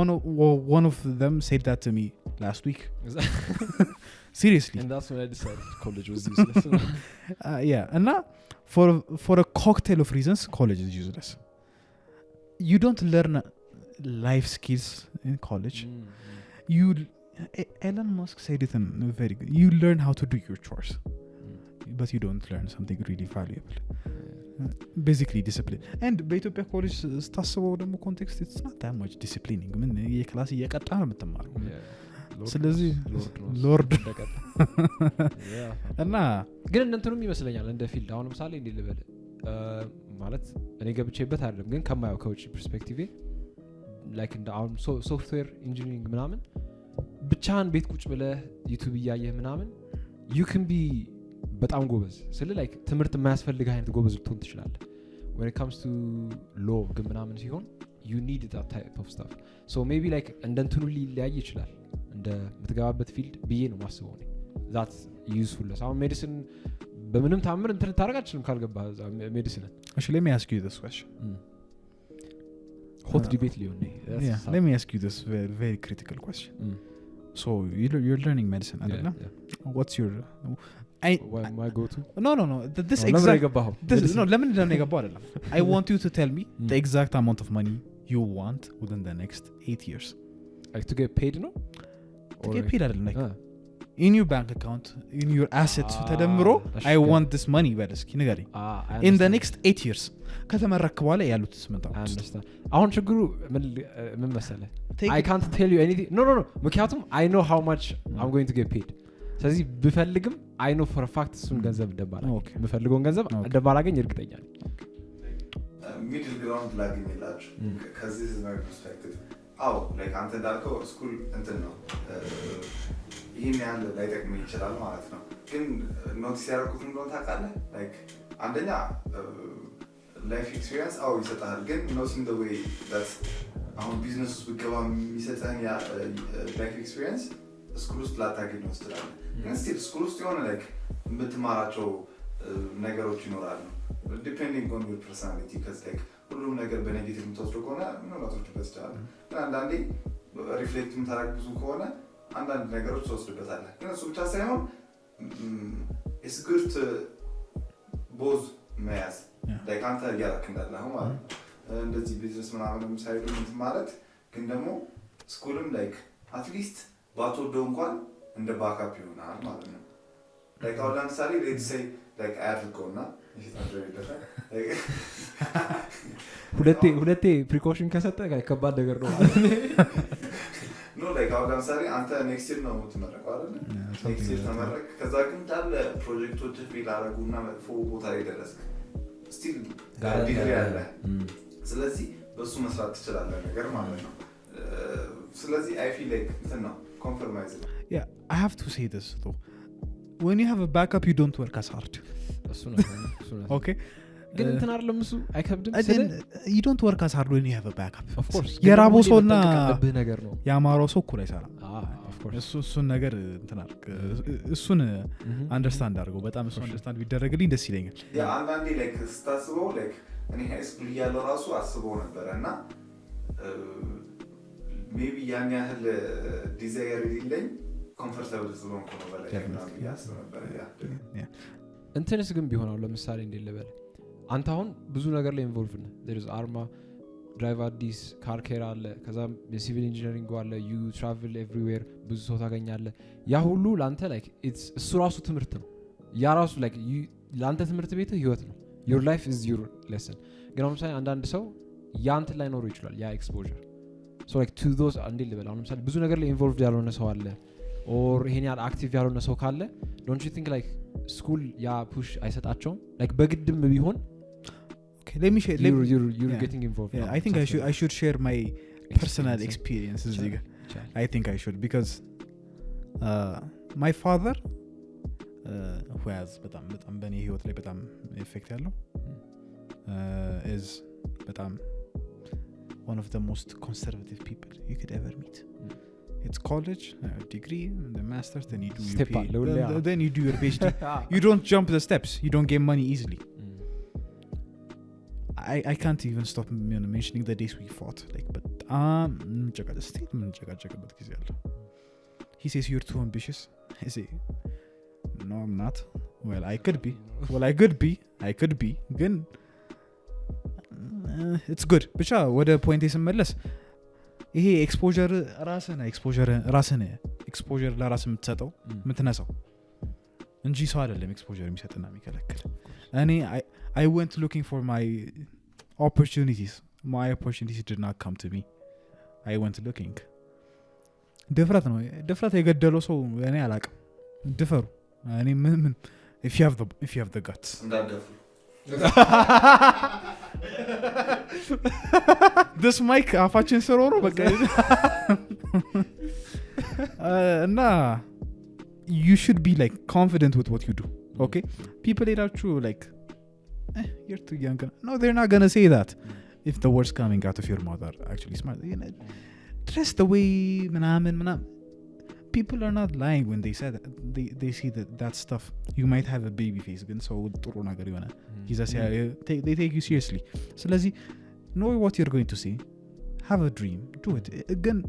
one of them said that to me last week. Seriously. And that's when I decided college was useless. Yeah, and for a cocktail of reasons college is useless. You don't learn life skills in college. Elon Musk said it very good. You learn how to do your chores. But you don't learn something really valuable. Basically discipline. And በኢትዮጵያ ኮሌጅ ስታስበው ደግሞ ኮንቴክስት it's not that much disciplining. ምን የክላስ እየቀጣ ነው የምትማረው። ስለዚህ ሎርድ እና ግን እንትኑም ይመስለኛል እንደ ፊልድ አሁን ለምሳሌ እንዴ ልበል ማለት እኔ ገብቼበት አይደለም ግን ከማየው ከውጭ ፐርስፔክቲቭ ላይክ እንደ አሁን ሶፍትዌር ኢንጂነሪንግ ምናምን ብቻህን ቤት ቁጭ ብለህ ዩቲዩብ እያየህ ምናምን you can be በጣም ጎበዝ ስለ ላይክ ትምህርት የማያስፈልግ አይነት ጎበዝ ልትሆን ትችላለህ when it comes to law ግን ምናምን ሲሆን you need that type of stuff so maybe like እንደ እንትኑ ሊለያይ ይችላል እንደ ምትገባበት ፊልድ ብዬ ነው ማስበው ነው that's useful አሁን ሜዲሲን በምንም ታምር እንትን ታረጋችሁም ካልገባ ሜዲሲን actually let me ask you this question hot debate ሊሆን ነው let me ask you this very, very critical question so you're learning medicine አይደል what's your my go to no this exact this no let me know የገባው አይደለም I want you to tell me the exact amount of money you want within the next 8 years like to get paid no to get paid አይደለም like in your bank account in your assets ተደምሮ I want this money በደስኪ ንገረኝ in the next 8 years ከተመረክ በኋላ ያሉት 8 ዓመት አሁን ችግሩ ምን መሰለህ I can't tell you anything no ምክንያቱም I know how much I'm going to get paid ስለዚህ ብፈልግም I know for a fact እሱን ገንዘብ እንደማላገኝ ብፈልገውን ገንዘብ እንደማላገኝ እርግጠኛ ነኝ middle ground ላገኝላችሁ ከዚህ is my perspective like አንተ እንዳልከው ስኩል እንትን ነው ይህን ያህል ላይጠቅም ይችላል ማለት ነው ግን ኖቲስ ያደረኩት እንደሆነ ታውቃለህ like አንደኛ ላይፍ ኤክስፒሪየንስ ይሰጣል ግን noting the way that አሁን ቢዝነስ ውስጥ ብገባ የሚሰጠን ያ ላይፍ ኤክስፒሪየንስ ስኩል ውስጥ ላታገኝ ነው ትችላለህ ግን ስቲል ስኩል ውስጥ የሆነ like የምትማራቸው ነገሮች ይኖራሉ depending on your personality because like ሁሉም ነገር በኔጌቲቭ የምትወስደው ከሆነ ምናልባት ትችላለህ ግን አንዳንዴ ሪፍሌክት የምታደርግ ብዙ ከሆነ አንዳንድ ነገሮች ትወስድበታለህ ግን እሱ ብቻ ሳይሆን it's good to both መያዝ like አንተ እያደረክ እንዳለህ ማለት እንደዚህ ቢዝነስ ምናምንም ሳይሆን እንትን ማለት ግን ደግሞ ስኩልም like at least ባትወደው እንኳን እንደ ባካፕ ይሆናል ማለት ነው like አሁን ለምሳሌ let's say like አያድርገውና ሁለቴ ፕሪኮሽን ከሰጠ ከባድ ነገር ነው no like አሁን ለምሳሌ አንተ ኔክስት ይር ነው የምትመረቀው አይደል ኔክስት ይር ተመረቅ ከዛ ግን ታለ ፕሮጀክቶች ፊል አደረጉና መጥፎ ቦታ ላይ ደረስክ ስቲል ዲግሪ አለ ስለዚህ በሱ መስራት ትችላለህ ነገር ማለት ነው ስለዚህ I feel like እንትን ነው compromise yeah I have to say this though when you have a backup you don't work as hard እሱ ነው okay ግን እንትን አይደለም እሱ አይከብድም you don't work as hard when you have a backup of course የራቦ ሰውና ነገር ነው ያማረው ሰው እኩል አይሰራም of course እሱን ነገር እንትን አድርግ እሱን አንደርስታንድ አድርገው በጣም እሱ አንደርስታንድ ቢደረግልኝ ደስ ይለኛል ያ አንዳንዴ like ስታስበው like እኔ ሃይ ስኩል ያለው ራሱ አስበው ነበርና ሜቢ ያን ያህል ዲዛይር ይለኝ ኮምፎርታብል ስለሆንኩ ነው በላይ ያስብ ነበር ያ እንትንስ ግን ቢሆነው ለምሳሌ እንደለበለ አንተ አሁን ብዙ ነገር ላይ ኢንቮልቭ ነህ there is arma DriveAddis car care አለ ከዛም የሲቪል ኢንጂነሪንግ አለ you travel everywhere ብዙ ሰው ታገኛለህ ያ ሁሉ ላንተ like it's እሱ ራሱ ትምህርት ነው ያ ራሱ like ላንተ ትምህርት ቤት ህይወት ነው your life is your lesson ግን አሁን ሳይ አንዳንድ ሰው ያንተ ላይ ኖሮ ይችላል ያ exposure so like to those እንደለበለ አሁን ለምሳሌ ብዙ ነገር ላይ ኢንቮልቭድ ያልሆነ ሰው አለ or ይሄን ያህል አክቲቭ ያልሆነ ሰው ካለ don't you think like school ያ push አይሰጣቸውም like በግድም ቢሆን okay let me share you're getting involved I think I should share my personal experiences I think I should because my father who has በጣም በኔ ህይወት ላይ በጣም ኢፌክት ያለው is በጣም one of the most conservative people you could ever meet it's college degree the master's then you do your PhD then you do your PhD you don't jump the steps you don't get money easily I can't even stop mentioning the days we fought like but he says you're too ambitious I say no I'm not well I could be ግን it's good ብቻ ወደ ፖይንት ስመለስ ይሄ ኤክስፖዠር ኤክስፖዠር ለራስ የምትሰጠው የምትነሳው እንጂ ሰው አይደለም ኤክስፖዠር የሚሰጥና የሚከለክል እኔ I went looking for my opportunities did not come to me I went looking ድፍረት የገደለው ሰው እኔ አላቅም ድፈሩ እኔ ምን if you have the guts እንዳደፉ this mic አፋችን ሰሮሮ በቃ እና you should be like confident with what you do okay people are true like you're too young no they're not going to say that if the words coming out of your mouth are actually smart you know dress the way manam people are not lying when they say that they see that stuff you might have a baby face ግን ሰው ጥሩ ነገር ይሆናል they take you seriously so lazy know what you're going to see have a dream do it again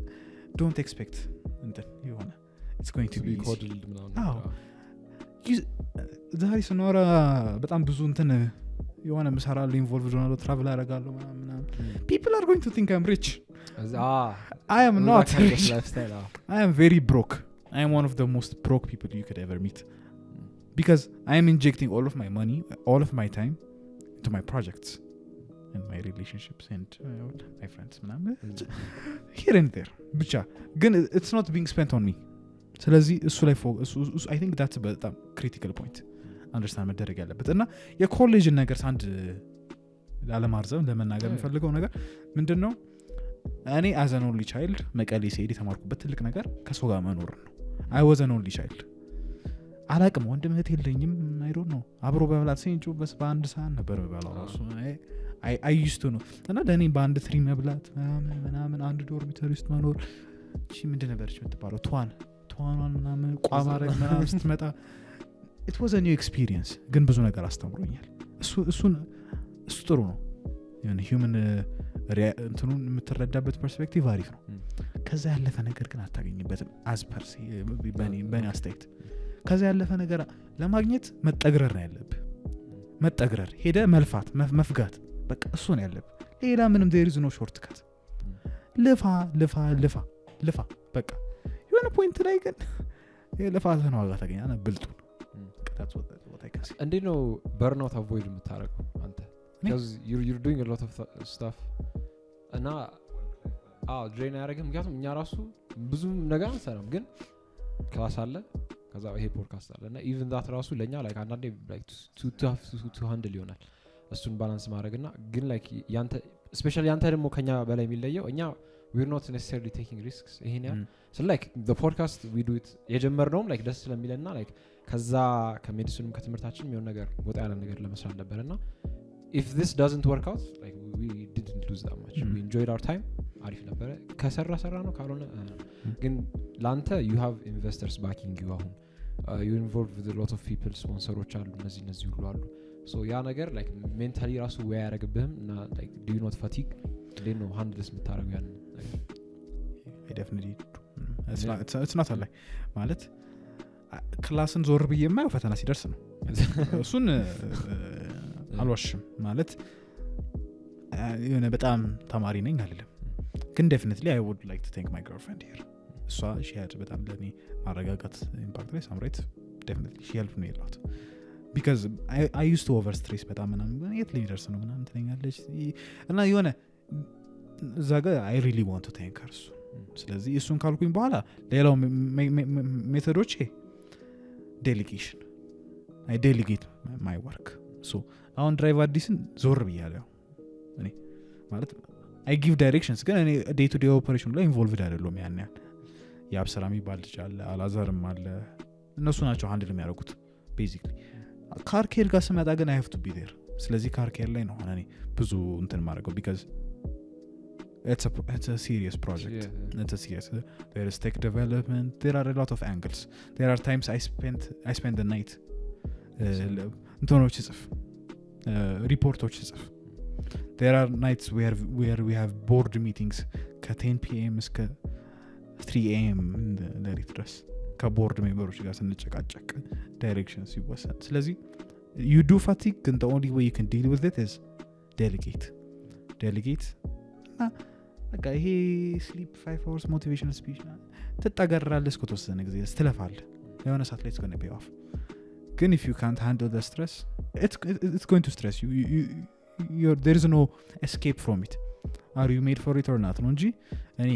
don't expect and you wanna it's going to be coddled ዛሬ ስኖራ በጣም ብዙ እንትን የሆነ መሰራለሁ ኢንቮልቭድ ሆናለሁ ትራቭል አደርጋለሁ ምናምን people are going to think I'm rich I am not rich I am very broke I am one of the most broke people you could ever meet because I am injecting all of my money all of my time into my projects and my relationships and my friends here and there ብቻ ግን it's not being spent on me ስለዚህ እሱ ላይ I think that's በጣም critical point understand መደረግ ያለበት እና የኮሌጅ ነገር ሳንድ ላለማርዘም ለመናገር የምፈልገው ነገር ምንድነው እኔ as an only child መቀሌ ሲሄድ የተማርኩበት ትልቅ ነገር ከሰው ጋር መኖር ነው I was an only child አላቅም ወንድም እህት የለኝም I don't know አብሮ በመብላት ሲንጩ በአንድ ሰዓት ነበር በባላው ራሱ I used to know እና ለኔ በአንድ ትሪ መብላት ምናምን አንድ ዶርሚተሪ ውስጥ መኖር እሺ ምንድን ነበርች የምትባለው ቷኗን ምናምን ቋማረግ ምናምን ስትመጣ it was a new experience ግን ብዙ ነገር አስተምሮኛል እሱ ጥሩ ነው የሆነ human እንትኑን የምትረዳበት ፐርስፔክቲቭ አሪፍ ነው ከዛ ያለፈ ነገር ግን አታገኝበትም as per በኔ አስተያየት ከዛ ያለፈ ነገር ለማግኘት መጠግረር ነው ያለብህ መጠግረር ሄደ መልፋት መፍጋት በቃ እሱ ነው ያለብህ ሌላ ምንም there is no shortcut ልፋ በቃ የሆነ ፖይንት ላይ ግን የለፋትን ዋጋ ታገኛለህ ብልጡ እንዴት ነው burnout avoid የምታረገው አንተ because you're doing a lot of stuff እና ድሬን ያደረግም ምክንያቱም እኛ ራሱ ብዙ ነገር አንሰራም ግን ክላስ አለ ከዛ ይሄ ፖድካስት አለ እና even that ራሱ ለኛ like አንዳንዴ like to handle ይሆናል እሱን ባላንስ ማድረግና ግን like ያንተ especially ያንተ ደግሞ ከኛ በላይ የሚለየው እኛ we're not necessarily taking risks ይሄን ያ so like the podcast we do it የጀመርነውም like ደስ ስለሚለና like ከዛ ከሜዲሲኑም ከትምህርታችንም የሆነ ነገር ወጣ ያለ ነገር ለመስራት ነበርና if this doesn't work out like we didn't lose that much we enjoyed our time አሪፍ ነበር ከሰራ ነው ካልሆነ ግን ላንተ you have investors backing you አሁን you're involved with a lot of people ስፖንሰሮች አሉ እነዚህ ሁሉ አሉ so ያ ነገር like mentally ራሱ way ያረግብህም እና like do you not fatigue they know handle this የምታረገው ያን I definitely it's not a lie ማለት ክላስን ዞር ብዬ የማየው ፈተና ሲደርስ ነው እሱን አልዋሽም ማለት የሆነ በጣም ተማሪ ነኝ አይደለም ግን definitely I would like to thank my girlfriend here she had በጣም ለኔ ማረጋጋት ኢምፓክት ላይ ሳምሬት definitely she helped me a lot because I used to overstress በጣም ምናምን የት ሊደርስ ነው ምናምን ትለኛለች እና የሆነ እዛ ጋር I really want to thank her ስለዚህ እሱን ካልኩኝ በኋላ ሌላው ሜቶዶቼ ዴሊጌሽን I delegate my work so አሁን DriveAddisን ዞር ብያለሁ እኔ ማለት I give directions ግን እኔ day to day operation ላይ involved አይደለም ያን ያህል ያብሰራ የሚባል ልጅ አለ አላዛርም አለ እነሱ ናቸው ሃንድል የሚያደርጉት basically ካር ኬር ጋር ስመጣ ግን I have to be there ስለዚህ ካር ኬር ላይ ነው እኔ ብዙ እንትን ማድረገው because it's a serious project it's a serious there is tech development there are a lot of angles there are times I spend the night እንትኖች ጽፍ ሪፖርቶች ጽፍ there are nights where we have board meetings ከ10 pm እስከ 3 am ለሊት ድረስ ከቦርድ ሜምበሮች ጋር ስንጨቃጨቅ ዳይሬክሽንስ ይወሰን ስለዚህ you do fatigue and the only way you can deal with it is delegate በቃ ይሄ sleep 5 hours motivational speech ትጣገራለህ እስከተወሰነ ጊዜ ስትለፋለህ የሆነ ሰዓት ላይ it's going to pay off ግን if you can't handle the stress it's going to stress you there is no escape from it are you made for it or not ነው እንጂ እኔ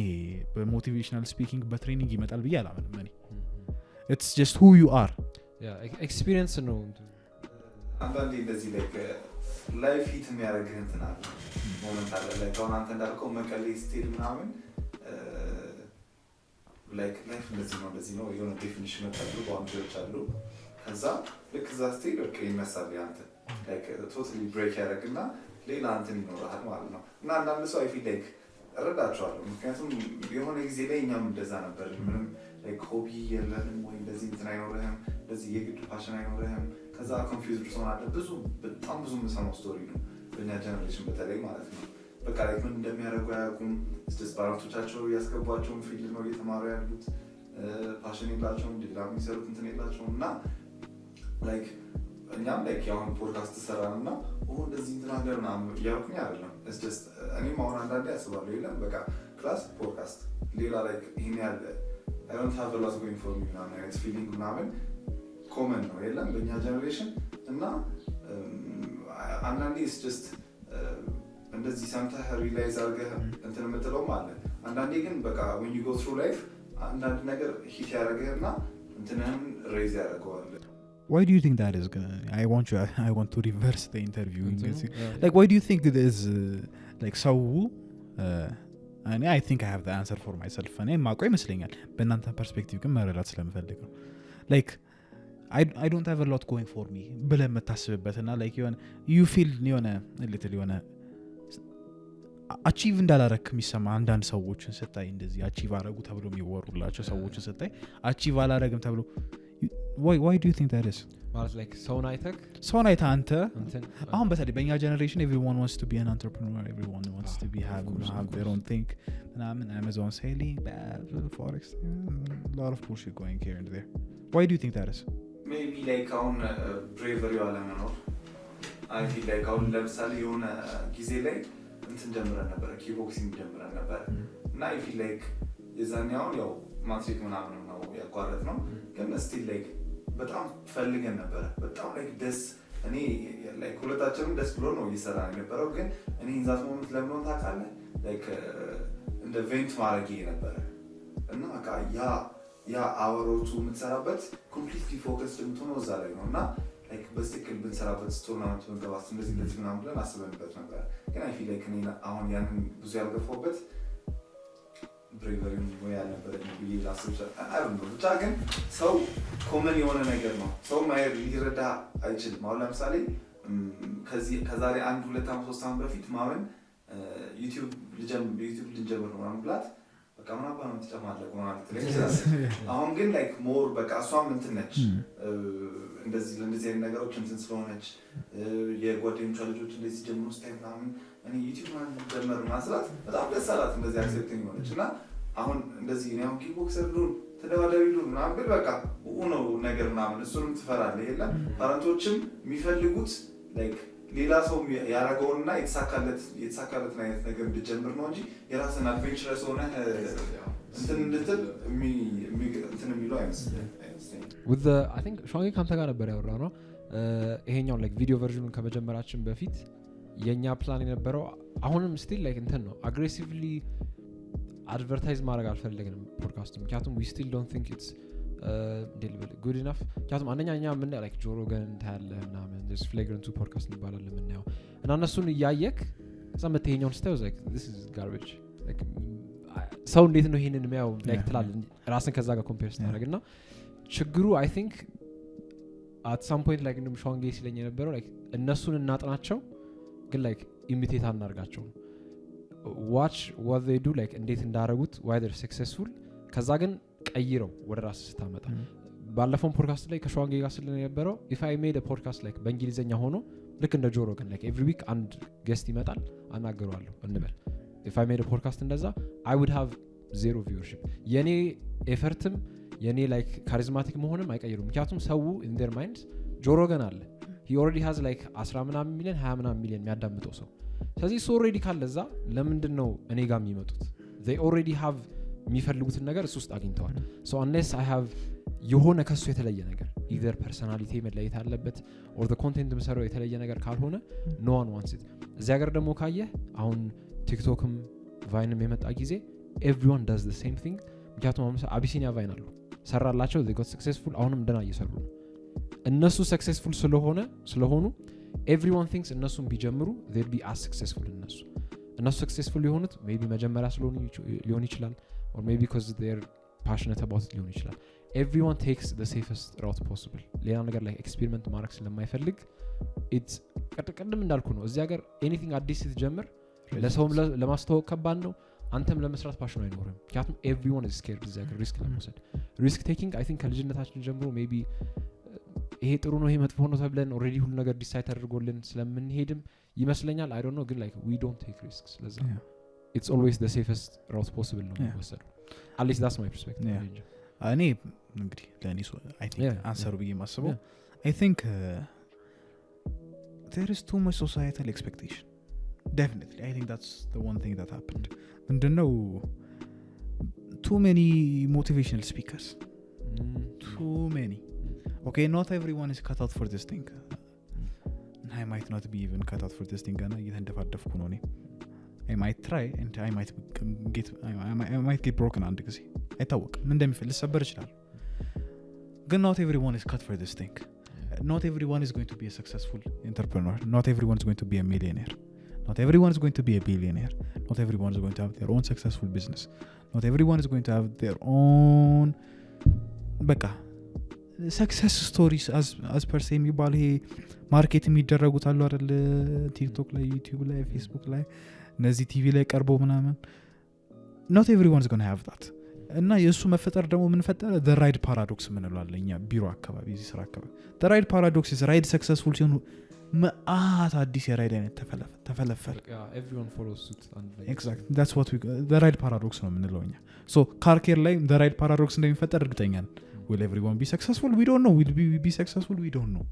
በሞቲቬሽናል ስፒኪንግ በትሬኒንግ ይመጣል ብዬ አላምንም እኔ it's just who you are experience ነው አንዳንዴ እንደዚህ ላይፍ ሂት የሚያደርግህ እንትን አለ ሞመንት አለ አሁን አንተ እንዳልከው መቀሌ ስቴድ ምናምን ላይፍ እንደዚህ ነው የሆነ ዴፊኒሽን መጣሉ ባውንደሪዎች አሉ ከዛ ልክ እዛ ስቴድ በቃ ይነሳል ያንተ ቶታሊ ብሬክ ያደርግና ሌላ እንትን ይኖራል ማለት ነው እና አንዳንድ ሰው I feel እረዳቸዋለሁ ምክንያቱም የሆነ ጊዜ ላይ እኛም እንደዛ ነበር ምንም ሆቢ የለንም ወይ እንደዚህ እንትን አይኖርህም እንደዚህ የግድ ፓሽን አይኖርህም ከዛ ኮንፊውዝድ ትሆናለህ በጣም ብዙ የምሰማው ስቶሪ ነው በእኛ ጀነሬሽን በተለይ ማለት ነው በቃ ምን እንደሚያደርጉ አያውቁም ባራቶቻቸው ያስገቧቸውን ፊልድ ነው እየተማሩ ያሉት ፓሽን የላቸውም ሌላ የሚሰሩት እንትን የላቸውም እና እኛም ያሁን ፖድካስት ትሰራንና እንደዚህ እንትን አለ ምናምን እያልኩኝ አይደለም እኔም አሁን አንዳንዴ ያስባለሁ የለም በቃ ክላስ ፖድካስት ሌላ ይህን ያለ I don't have a lot going for me ምናምን አይነት ፊሊንግ ምናምን ኮመን ነው የለም በእኛ ጀነሬሽን እና አንዳንዴ እንደዚህ ሰምተህ ሪላይዝ አድርገህ እንትን የምትለውም አለ አንዳንዴ ግን በቃ when you go through life አንዳንድ ነገር ሂት ያደርግህና እንትንህን ሬይዝ ያደርገዋል why do you think that is I want to reverse the interview why do you think it is so I think I have the answer for myself እኔ ማቆይ ይመስለኛል በእናንተ ፐርስፔክቲቭ ግን መረዳት ስለምፈልግ ነው I don't have a lot going for me ብለህ የምታስብበትና you feel የሆነ little የሆነ አቺቭ እንዳላረክ የሚሰማ አንዳንድ ሰዎችን ስታይ እንደዚህ አቺቭ አረጉ ተብሎ የሚወሩላቸው ሰዎችን ስታይ አቺቭ አላረግም ተብሎ why do you think that is ማለት ሰውን አይተህ አንተ አሁን በተለይ በእኛ ጀነሬሽን everyone wants to be an entrepreneur everyone wants to be have their own thing ምናምን Amazon selling forex a lot of bullshit going here and there why do you think that is maybe አሁን bravery አለመኖር I feel አሁን ለምሳሌ የሆነ ጊዜ ላይ እንትን ጀምረን ነበር ኪቦክሲንግ ጀምረን ነበር እና I feel የዛኔ አሁን ያው ማትሪክ ምናምን ነው ያቋረጥ ነው ግን still በጣም ፈልገን ነበር በጣም ደስ እኔ ሁለታችንም ደስ ብሎ ነው እየሰራን የነበረው ግን እኔ ኢንዛት ሞመንት ለምን ታውቃለህ እንደ ቬንት ማድረግ ነበር እና በቃ ያ አወሮቱ የምትሰራበት ኮምፕሊትሊ ፎከስድ የምትሆነው እዛ ላይ ነው እና በስቲክል ብንሰራበት ቶርናመንት ብንገባስ እንደዚህ ምናምን ብለን አስበንበት ነበር ግን I feel እኔ አሁን ያንን ብዙ ያልገፋሁበት ብሬቨሪ ወይ ያልነበረኝ ብዬ ላስብ አይደለም ብቻ ግን ሰው ኮመን የሆነ ነገር ነው ሰው ማየት ሊረዳ አይችልም አሁን ለምሳሌ ከዛሬ 1 2 3 ዓመት በፊት ማመን ዩቲዩብ ልጀምር ነው ብላት በቃ ምን አባ ነው ተጨማለቀ ማለት ነው አሁን ግን ሞር በቃ እሷም እንትን ነች እንደዚህ አይነት ነገሮች እንትን ስለሆነች የጓደኞቿ ልጆች እንደዚህ ጀምሮ ስታይ ምናምን እኔ ዩቲዩብ ጀመር ማስላት በጣም ደስ አላት እንደዚህ አክሴፕቲንግ ሆነች እና አሁን እንደዚህ ነው ኪክቦክሰር ዱን ተደዋዳሪ ዱን ምናምን ግን በቃ ነው ነገር ምናምን እሱንም ትፈራለህ የለም ፓረንቶችም የሚፈልጉት ሌላ ሰው ያረጋውና የተሳካለት አይነት ነገር እንድጀምር ነው እንጂ የራስን አድቬንቸረስ ሆነ እንትን እንድትል እንትን የሚለው አይመስልም with the I think ሾንጊ ካንተ ጋር ነበር ያወራ ነው ይሄኛው ቪዲዮ ቨርዥኑን ከመጀመራችን በፊት የኛ ፕላን የነበረው አሁንም ስቲል እንትን ነው አግሬሲቭሊ አድቨርታይዝ ማድረግ አልፈልግንም ፖድካስቱ ምክንያቱም we still don't think it's good enough ምክንያቱም አንደኛኛ ምን like ጆሮ ገን ታያለ ምናምን this flagrant to podcast ይባላል ምናየው እና እነሱን እያየክ ሰምተኛውን ስታዩ like this is garbage like ሰው እንዴት ነው ይሄንን የሚያው like ትላል ራስን ከዛ ጋር ኮምፔር ስታደርግና ችግሩ I think at some point like እንደም ሾንጌ ሲለኝ የነበረው like እነሱን እናጥናቸው ግን like imitate አናርጋቸው watch what they do like እንዴት እንዳረጉት why they're successful ከዛ ግን ቀይረው ወደ ራስ ስታመጣ ባለፈው ፖድካስት ላይ ከሾንጌ ጋር ስለነበረ የነበረው if I made a podcast like በእንግሊዘኛ ሆኖ ልክ እንደ ጆሮ ግን like every week አንድ guest ይመጣል አናገረዋለሁ እንበል if I made a podcast እንደዛ I would have zero viewership የኔ ኤፈርትም የኔ like charismatic መሆንም አይቀይሩም ምክንያቱም ሰው in their minds ጆሮ ገን አለ he already has like 10 ምናምን ሚሊዮን 20 ምናምን ሚሊዮን የሚያዳምጠው ሰው ስለዚህ so already ካለዛ ለምንድነው እኔ ጋር የሚመጡት they already have የሚፈልጉትን ነገር እሱ ውስጥ አግኝተዋል so unless I have የሆነ ከሱ የተለየ ነገር either personality መለየት አለበት or the content መሰረው የተለየ ነገር ካልሆነ no one wants it እዚያ ሀገር ደግሞ ካየ አሁን ቲክቶክም ቫይንም የመጣ ጊዜ everyone does the same thing ምክንያቱም አቢሲኒያ ቫይን አሉ ሰራላቸው they got successful አሁንም እንደና እየሰሩ ነው እነሱ successful ስለሆኑ everyone thinks እነሱም ቢጀምሩ they'll be as successful እነሱ successful የሆኑት maybe መጀመሪያ ስለሆኑ ሊሆን ይችላል or maybe because they're passionate about it ሊሆን ይችላል everyone takes the safest route possible ሌላ ነገር ላይ ኤክስፔሪመንት ማድረግ ስለማይፈልግ it's ቀደም እንዳልኩ ነው እዚህ ሀገር anything አዲስ ስትጀምር ለሰውም ለማስተዋወቅ ከባድ ነው አንተም ለመስራት ፓሽን አይኖርም ምክንያቱም everyone is scared እዚህ ሀገር ሪስክ ለመውሰድ ሪስክ ቴኪንግ I think ከልጅነታችን ጀምሮ maybe ይሄ ጥሩ ነው ይሄ መጥፎ ነው ተብለን already ሁሉ ነገር ዲሳይድ አድርጎልን ስለምንሄድም ይመስለኛል I don't know ግን like we don't take risks ለዛ it's always the safest route possible ነው የሚወሰደው at least that's my perspective እኔ እንግዲህ ለኔ I think answer ብዬ ማስበው I think there is too much societal expectation definitely I think that's the one thing that happened and no too many motivational speakers too many okay not everyone is cut out for this thing I might not be even cut out for this thing gonna እየተንደፋደፍኩ ነው እኔ I might try and I might get broken አንድ ጊዜ አይታወቅም ምን እንደሚፈል ልሰበር ይችላል ግን not everyone is cut for this thing not everyone is going to be a successful entrepreneur not everyone is going to be a millionaire not everyone is going to be a billionaire not everyone is going to have their own successful business not everyone is going to have their own በቃ success stories as per se የሚባል ይሄ ማርኬት የሚደረጉት አሉ አይደል ቲክቶክ ላይ ዩቲዩብ ላይ ፌስቡክ ላይ እነዚህ ቲቪ ላይ ቀርበው ምናምን not everyone is going to have that እና የሱ መፈጠር ደግሞ ምን ፈጠረ the ride paradox ምን እንላለኛ ቢሮ አካባቢ እዚህ ስራ አካባቢ the ride paradox is ride successful ሲሆኑ ማአት አዲስ የራይድ አይነት ተፈለፈለ everyone follows suit exactly that's what we the ride paradox ነው የምንለውኛ so car care ላይ the ride paradox እንደሚፈጠር እርግጠኛ ነን will everyone be successful we don't know will we be successful we don't know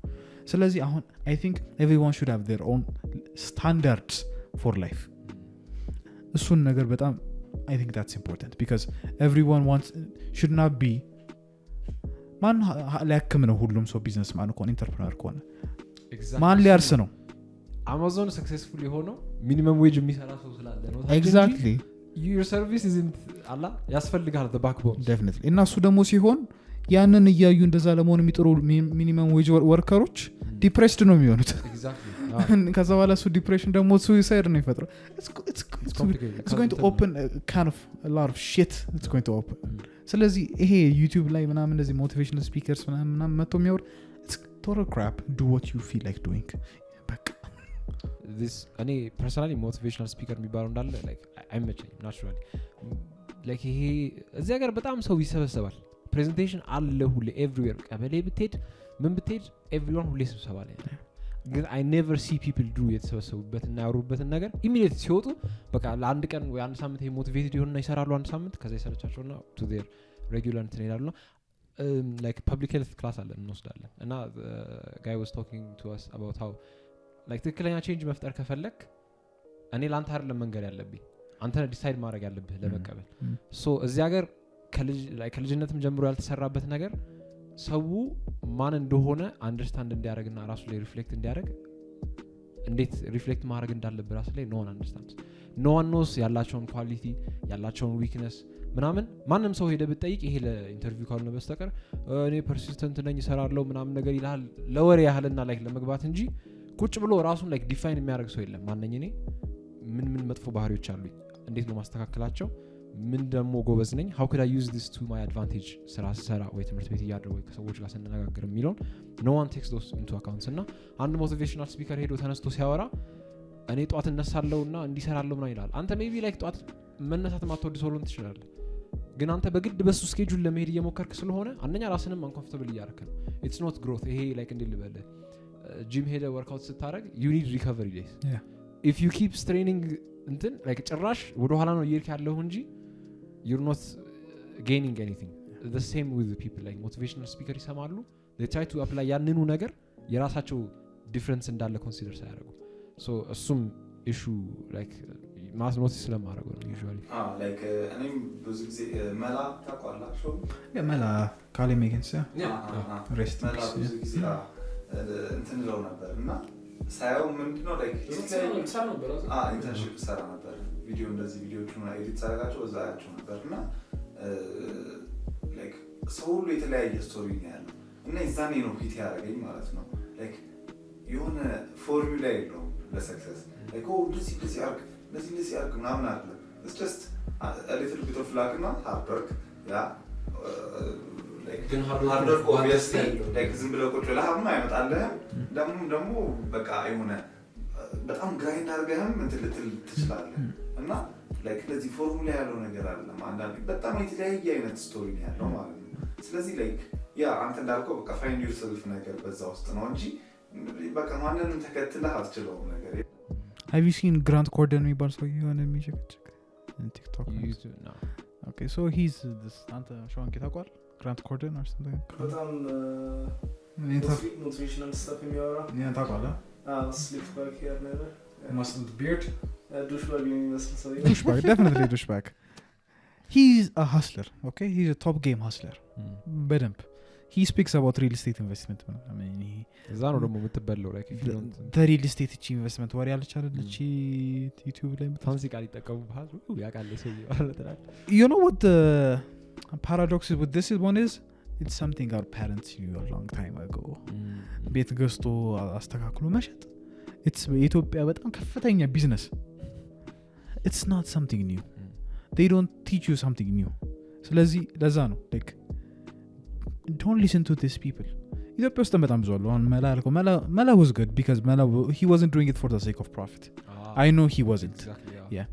ስለዚህ አሁን I think everyone should have their own standards for life እሱን ነገር በጣም I think that's important because everyone should not be ማን ሊያክም ነው ሁሉም ሰው ቢዝነስ ማን ኮን ኢንተርፕረነር ኮን ማን ሊያርስ ነው Amazon successful የሆነው ሚኒመም ዌጅ የሚሰራ ሰው ስላለ ነው exactly your service isn't አላ ያስፈልጋል the backbone definitely እና እሱ ደግሞ ሲሆን ያንን እያዩ እንደዛ ለመሆን የሚጥሩ ሚኒመም ዌጅ ወርከሮች ዲፕሬስድ ነው የሚሆኑት exactly ከዛ በኋላ እሱ ዲፕሬሽን ደግሞ suicide ነው ይፈጥራል it's going to open a kind of a lot of shit it's going to open ስለዚህ ይሄ ዩቲዩብ ላይ ምናምን እንደዚህ ሞቲቬሽናል ስፒከርስ ምናምን መጥቶ የሚያወር it's total crap do what you feel like doing በቃ this እኔ personally motivational speaker የሚባለው እንዳለ like አይመቸኝም naturally like ይሄ እዚህ ሀገር በጣም ሰው ይሰበሰባል presentation አለ ሁሌ everywhere ቀበሌ ብትሄድ ምን ብትሄድ everyone ሁሌ ስብሰባ ላይ ነው ግን I never see people do የተሰበሰቡበትና ያወሩበትን ነገር immediately ሲወጡ በቃ ለአንድ ቀን ወይ አንድ ሳምንት ይሄ ሞቲቬትድ ይሆንና ይሰራሉ አንድ ሳምንት ከዛ ይሰለቻቸውና to their regular እንትኔላሉና like public health class አለ እንወስዳለን እና guy was talking to us about how like ትክክለኛ change መፍጠር ከፈለክ እኔ ላንተ አይደለም መንገር ያለብኝ አንተ ነህ ዲሳይድ ማድረግ ያለብህ ለመቀበል so እዚህ ሀገር ከልጅነትም ጀምሮ ያልተሰራበት ነገር ሰው ማን እንደሆነ አንደርስታንድ እንዲያደርግና ራሱ ላይ ሪፍሌክት እንዲያደርግ እንዴት ሪፍሌክት ማድረግ እንዳለበት ራስ ላይ no one understands no one knows ያላቸውን ኳሊቲ ያላቸውን ዊክነስ ምናምን ማንንም ሰው ሄደ ብትጠይቅ ይሄ ለኢንተርቪው ካልሆነ በስተቀር እኔ ፐርሲስተንት ነኝ እሰራለሁ ምናምን ነገር ይላል ለወሬ ያህልና ላይክ ለመግባት እንጂ ቁጭ ብሎ ራሱን ላይክ ዲፋይን የሚያደርግ ሰው የለም ማንነኝ እኔ ምን መጥፎ ባህሪዎች አሉኝ እንዴት ነው ማስተካከላቸው ምን ደሞ ጎበዝ ነኝ how could I use this to my advantage ስራ ሰራ ወይ ትምህርት ቤት ያደረው ወይ ከሰዎች ጋር ስንነጋገር የሚለው no one takes those into account እና አንድ ሞቲቬሽናል ስፒከር ሄዶ ተነስቶ ሲያወራ እኔ ጧት እነሳለሁና እንዲሰራለሁ ምናምን ይላል አንተ ሜቢ ላይክ ጧት መነሳት ማትወድ ሰው ልሆን ትችላለህ ግን አንተ በግድ በሱ ስኬጁል ለመሄድ እየሞከርክ ስለሆነ አንደኛ ራስንም uncomfortable እያደረክ ነው it's not growth ይሄ ላይክ እንዴ ልበል ጂም ሄደ ወርክአውት ስታረግ you need recovery days if you keep straining እንትን ላይክ ጭራሽ ወደ ኋላ ነው እየሄድክ ያለው እንጂ you're not gaining anything the same with the people like motivational speaker ይሰማሉ they try to apply ያንኑ ነገር የራሳቸው ዲፈረንስ እንዳለ ኮንሲደር ሳያደርጉ so assume issue like ማስ ኖቲስ ስለማድረግ ነው usually like እኔም ብዙ ጊዜ መላ ታቋላችሁ መላ ካሊ ሜኪንስ ሬስት መላ ብዙ ጊዜ እንትን ነው ነበር እና ሳይው ምንድነው like ኢንተርንሺፕ ሰራ ነበር ቪዲዮ እንደዚህ ቪዲዮቹን ኤዲት ሳደርጋቸው እዛያቸው ነበርና ላይክ ሰው ሁሉ የተለያየ ስቶሪ ነው ያለው እና እዛኔ ነው ፊት ያደረገኝ ማለት ነው ላይክ የሆነ ፎርሙላ የለውም ለሰክሰስ ላይክ እንደዚህ አርግ ምናምን አለ it's just a little bit of luck እና hard work like hard work obviously like ዝም ብለው ቁጭ ብለህ አይመጣልህም ደግሞ በቃ የሆነ በጣም ግራይንድ አድርገህም እንትን ልትል ትችላለህ እና ላይክ ለዚህ ፎርሙላ ያለው ነገር አይደለም አንዳንዴ በጣም የተለያየ አይነት ስቶሪ ነው ያለው ማለት ነው ስለዚህ ላይክ አንተ እንዳልከው በቃ ፋይንድ ዩርሰልፍ ነገር በዛ ውስጥ ነው እንጂ በቃ ማንንም ተከትለህ አትችለውም ነገር have you seen Grant Cardone የሚባል ሰው የሆነ የሚጨቅጭቅ in TikTok no okay so he's this አንተ ሻውን ከታቋል Grant Cardone or something በጣም motivational stuff የሚያወራ ታቋላ sleep back here never mustn't beard douchebag የሚመስል ሰው douchebag definitely douchebag he's a hustler okay he's a top game hustler በደንብ he speaks about real estate investment I mean እዛ ነው ደግሞ የምትበለው like if you don't the real estate investment ወሬ ያለች አይደለች YouTube ላይ ፋንሲ ቃል ይጠቀሙ ባህል ያቃለ ሰው ይባላል you know what the paradox with this one is it's something our parents knew a long time ago ቤት ገዝቶ አስተካክሎ መሸጥ it's በኢትዮጵያ በጣም ከፍተኛ ቢዝነስ it's not something new they don't teach you something new ስለዚህ ለዛ ነው like don't listen to these people ኢትዮጵያ ውስጥ በጣም ብዙ አሉ አሁን መላ was good because መላ he wasn't doing it for the sake of profit I know he wasn't exactly yeah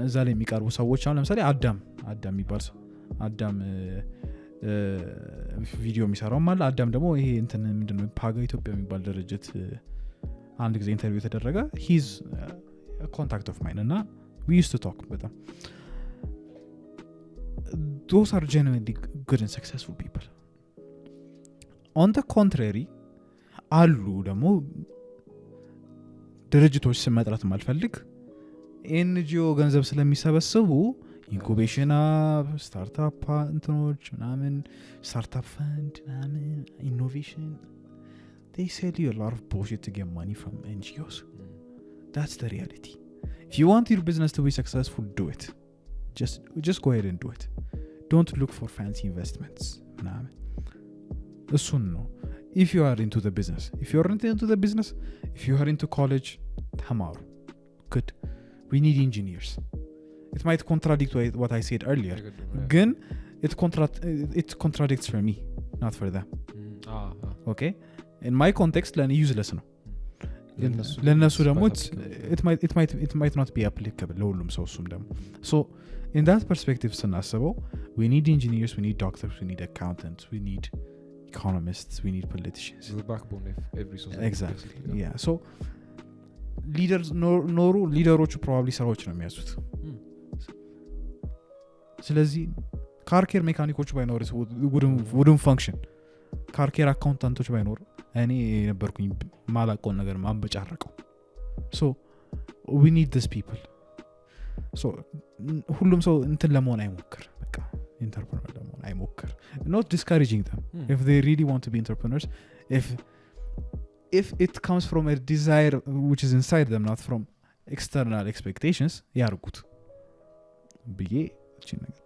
እዛ ላይ የሚቀርቡ ሰዎች አሁን ለምሳሌ አዳም የሚባል ሰው አዳም ቪዲዮ የሚሰራው ማለት አዳም ደግሞ ይሄ እንትን ምንድነው ፓጋ ኢትዮጵያ የሚባል ድርጅት አንድ ጊዜ ኢንተርቪው ተደረገ he's a contact of mine እና we used to talk በጣም those are genuinely good and successful people on the contrary አሉ ደግሞ ድርጅቶች ስመጥራት ማልፈልግ ኤንጂኦ ገንዘብ ስለሚሰበስቡ ኢንኩቤሽን ስታርታፕ እንትኖች ምናምን ስታርታፕ ፈንድ ምናምን ኢኖቬሽን they sell you a lot of bullshit to get money from NGOs that's the reality if you want your business to be successful do it just go ahead and do it don't look for fancy investments ምናምን እሱን ነው if you are into the business if you are into the business if you are into college ተማሩ good we need engineers it might contradict what I said earlier ግን it contradicts for me not for them okay in my context ለኔ useless ነው ለነሱ ደግሞ it might not be applicable ለሁሉም ሰው እሱም ደግሞ so in that perspective ስናስበው we need engineers we need doctors we need accountants we need economists we need politicians the backbone of every society exactly yeah so leaders ኖሩ ሊደሮቹ probably ስራዎች ነው የሚያዙት ስለዚህ ካርኬር ሜካኒኮች ባይኖር wouldn't function ካርኬር አካውንታንቶች ባይኖር እኔ ነበርኩኝ ማላቆን ነገር ማንበጫረቀው so we need these people so ሁሉም ሰው እንትን ለመሆን አይሞክር በቃ entrepreneur ለመሆን አይሞክር not discouraging them if they really want to be entrepreneurs if if it comes from a desire which is inside them not from external expectations ያርጉት ብዬ እቺ ነገር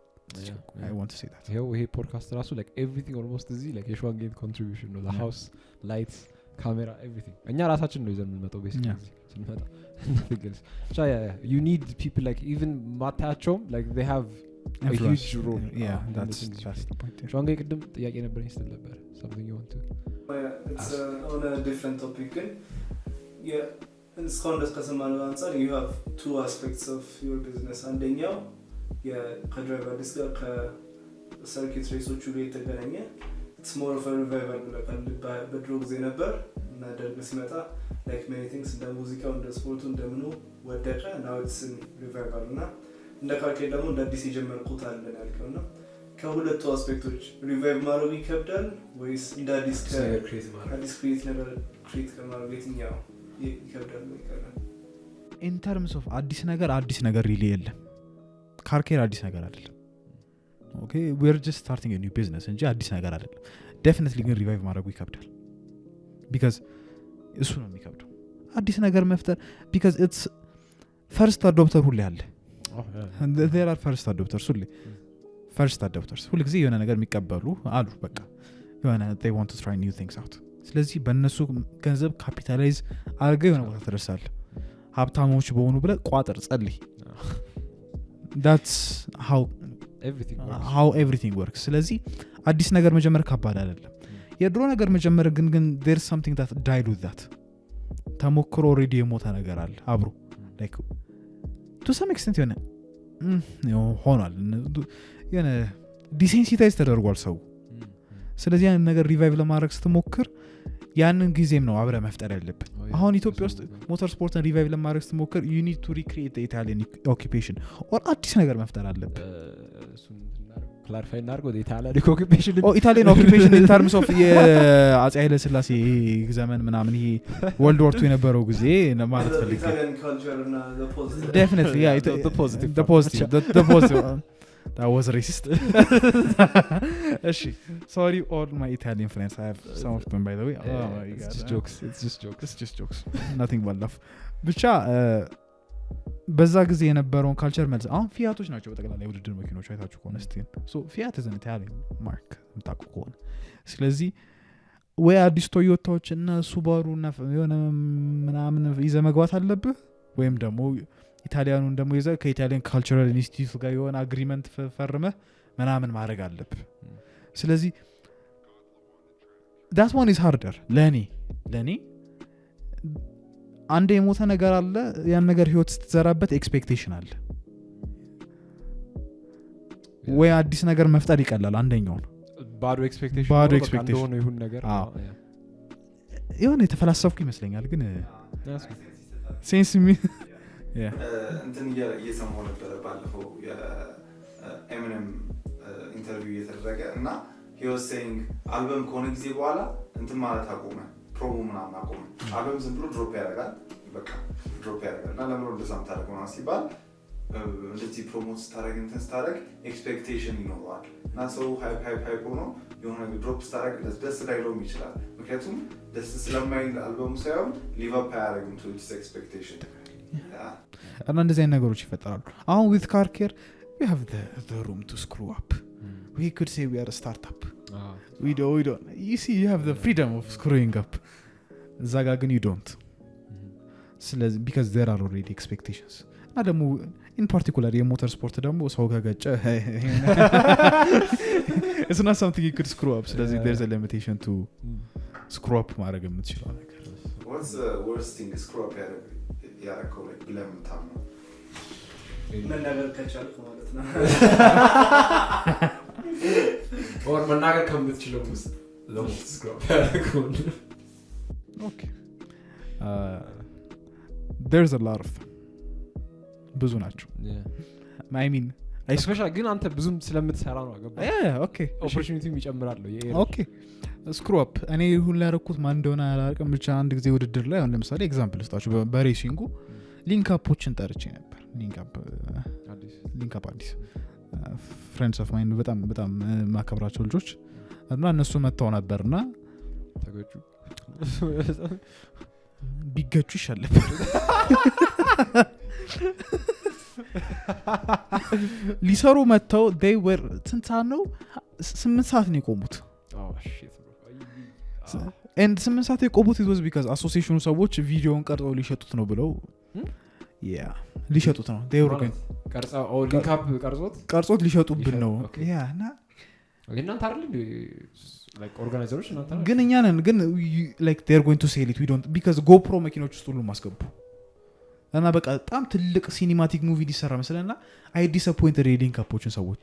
I want to say that ይሄ ፖድካስት ራሱ like everything almost እዚህ like የሽዋን ጌት contribution ነው the house lights camera everything እኛ ራሳችን ነው ይዘን የምንመጣው basically ስንመጣ nothing else so you need people like even ማታቸውም like they have a huge role that's the point ሽዋን ጌት ቅድም ጥያቄ ነበረኝ ስትል ነበር something you want to it's on a different topic እስካሁን ድረስ ከሰማነው አንፃር you have two aspects of your business አንደኛው ከDriveAddis ጋር ከሰርኪት ሬሶቹ ላይ የተገናኘ it's more of a revival በድሮ ጊዜ ነበር እና ደርግ ሲመጣ like many things እንደ ሙዚቃው እንደ ስፖርቱ እንደምኑ ወደቀ now it's in revival እና እንደ ካርኬድ ደግሞ እንደ አዲስ የጀመርኩት አለ ያልከውና ከሁለቱ አስፔክቶች ሪቫይቭ ማድረግ ይከብዳል ወይስ እንደ አዲስ ክሬት ነገር ክሬት ከማድረግ የትኛው ይከብዳል ወይ ይቀላል in terms of አዲስ ነገር really የለም ካርኬር አዲስ ነገር አይደለም okay we're just starting a new business እንጂ አዲስ ነገር አይደለም definitely ግን ሪቫይቭ ማድረግ ይከብዳል because እሱ ነው የሚከብደው አዲስ ነገር መፍጠር because it's first adopter ሁሌ አለ there are first adopters ሁሉ ጊዜ የሆነ ነገር የሚቀበሉ አሉ በቃ የሆነ they want to try new things out ስለዚህ በእነሱ ገንዘብ ካፒታላይዝ አድርገው የሆነ ቦታ ተደርሳል ሀብታሞች በሆኑ ብለ ቋጥር ጸልይ that's how everything works ስለዚህ አዲስ ነገር መጀመር ከባድ አይደለም የድሮ ነገር መጀመር ግን there's something that died with that ተሞክሮ already የሞተ ነገር አለ አብሮ like to some extent ሆኗል የሆነ ዲሴንሲታይዝ ተደርጓል ሰው ስለዚህ ያን ነገር ሪቫይቭ ለማድረግ ስትሞክር ያንን ጊዜም ነው አብረ መፍጠር ያለብን አሁን ኢትዮጵያ ውስጥ ሞተር ስፖርትን ሪቫይቭ ለማድረግ ስትሞክር you need to recreate the Italian occupation or አዲስ ነገር መፍጠር አለብን እሱን ክላሪፋይ እናድርገው Italian occupation Italian occupation in terms of የአፄ ኃይለ ሥላሴ ዘመን ምናምን ይሄ ወርልድ ዋር 2 የነበረው ጊዜ ማለት ፈልጌ Italian culture እና the positive definitely the positive that was racist sorry all my Italian friends I have some of them by the way it's just jokes nothing but love ብቻ በዛ ጊዜ የነበረውን ካልቸር መልስ አሁን ፊያቶች ናቸው በጠቅላላ የውድድር መኪኖች አይታችሁ ከሆነ ስቲል ሶ ፊያት is an Italian mark ምታቁ ከሆነ ስለዚህ ወይ አዲስ ቶዮታዎች እና ሱባሩ እና የሆነ ምናምን ይዘ መግባት አለብህ ወይም ደግሞ ኢታሊያኑን ደግሞ ይዘ ከኢታሊያን ካልቸራል ኢንስቲትዩት ጋር የሆነ አግሪመንት ፈርመ ምናምን ማድረግ አለብህ ስለዚህ that one is harder ለኔ አንዴ የሞተ ነገር አለ ያን ነገር ህይወት ስትዘራበት ኤክስፔክቴሽን አለ ወይ አዲስ ነገር መፍጠር ይቀላል አንደኛው ባዶ ኤክስፔክቴሽን እንደሆነ ይሁን ነገር የሆነ የተፈላሰፍኩ ይመስለኛል ግን ሴንስ ሚ እንትን እየሰማሁ ነበር ባለፈው የኤምinem ኢንተርቪው እየተደረገ እና he was saying አልበም ከሆነ ጊዜ በኋላ እንትን ማለት አቆመ ፕሮሞ ምናምን አቆመ አልበም ዝም ብሎ ድሮፕ ያደርጋል እና ለምን እንደዛም ታደርገውና ሲባል እንደዚህ ፕሮሞት ስታደርግ ኤክስፔክቴሽን ይኖረዋል እና ሰው ሃይፕ ሆኖ የሆነ ነገር ድሮፕ ስታደርግ ደስ ላይለውም ይችላል ምክንያቱም ደስ ስለማይል አልበሙ ሳይሆን ሊቭ አፕ አያደርግም to its expectation እና እንደዚህ አይነት ነገሮች ይፈጠራሉ አሁን with car care we have the room to screw up we could say we are a startup we don't you see you have the freedom of screwing up zaga ግን you don't because there are already expectations እና ደግሞ in particular የሞተር ስፖርት ደግሞ ሰው ከገጨ it's not something you could screw up ስለዚህ there's a limitation to screw up ማድረግ የምትችለው ነገር what's the worst thing screw up ያረከው ላይ ብለም ታም ነው መናገር ከቻልኩ ማለት ነው or መናገር ከምትችለው ውስጥ ለሞት screw up ያረከው okay there's a lot of them ብዙ ናቸው I mean especially ግን አንተ ብዙም ስለምትሰራ ነው አገባ okay opportunity ይጨምራል okay screw up እኔ ሁሉ ያረኩት ማን እንደሆነ አላውቅም ብቻ አንድ ጊዜ ውድድር ላይ አሁን ለምሳሌ ኤግዛምፕል ልስጣችሁ በሬሲንጉ ሊንክ አፖችን ጠርቼ ነበር ሊንክ አፕ አዲስ ፍሬንድስ ኦፍ ማይን በጣም ማከብራቸው ልጆች እና እነሱ መጣው ነበርና ቢገጩ ይሻል ነበር ሊሰሩ መተው they were ስንት ሰዓት ነው 8 ሰዓት ነው የቆሙት and 8 ሰዓት የቆሙት it was because association ሰዎች ቪዲዮውን ቀርጸው ሊሸጡት ነው ብለው ሊሸጡት ነው they were going ቀርጸው ኦ ሊንካፕ ቀርጾት ሊሸጡብን ነው እና እናንተ አይደል like organizers እናንተ ግን እኛ ነን ግን like they are going to sell it we don't because GoPro መኪኖች ውስጥ ሁሉ ማስገቡ እና በቃ በጣም ትልቅ ሲኒማቲክ ሙቪ ሊሰራ መስለና I disappointed ሊንክ አፖችን ሰዎች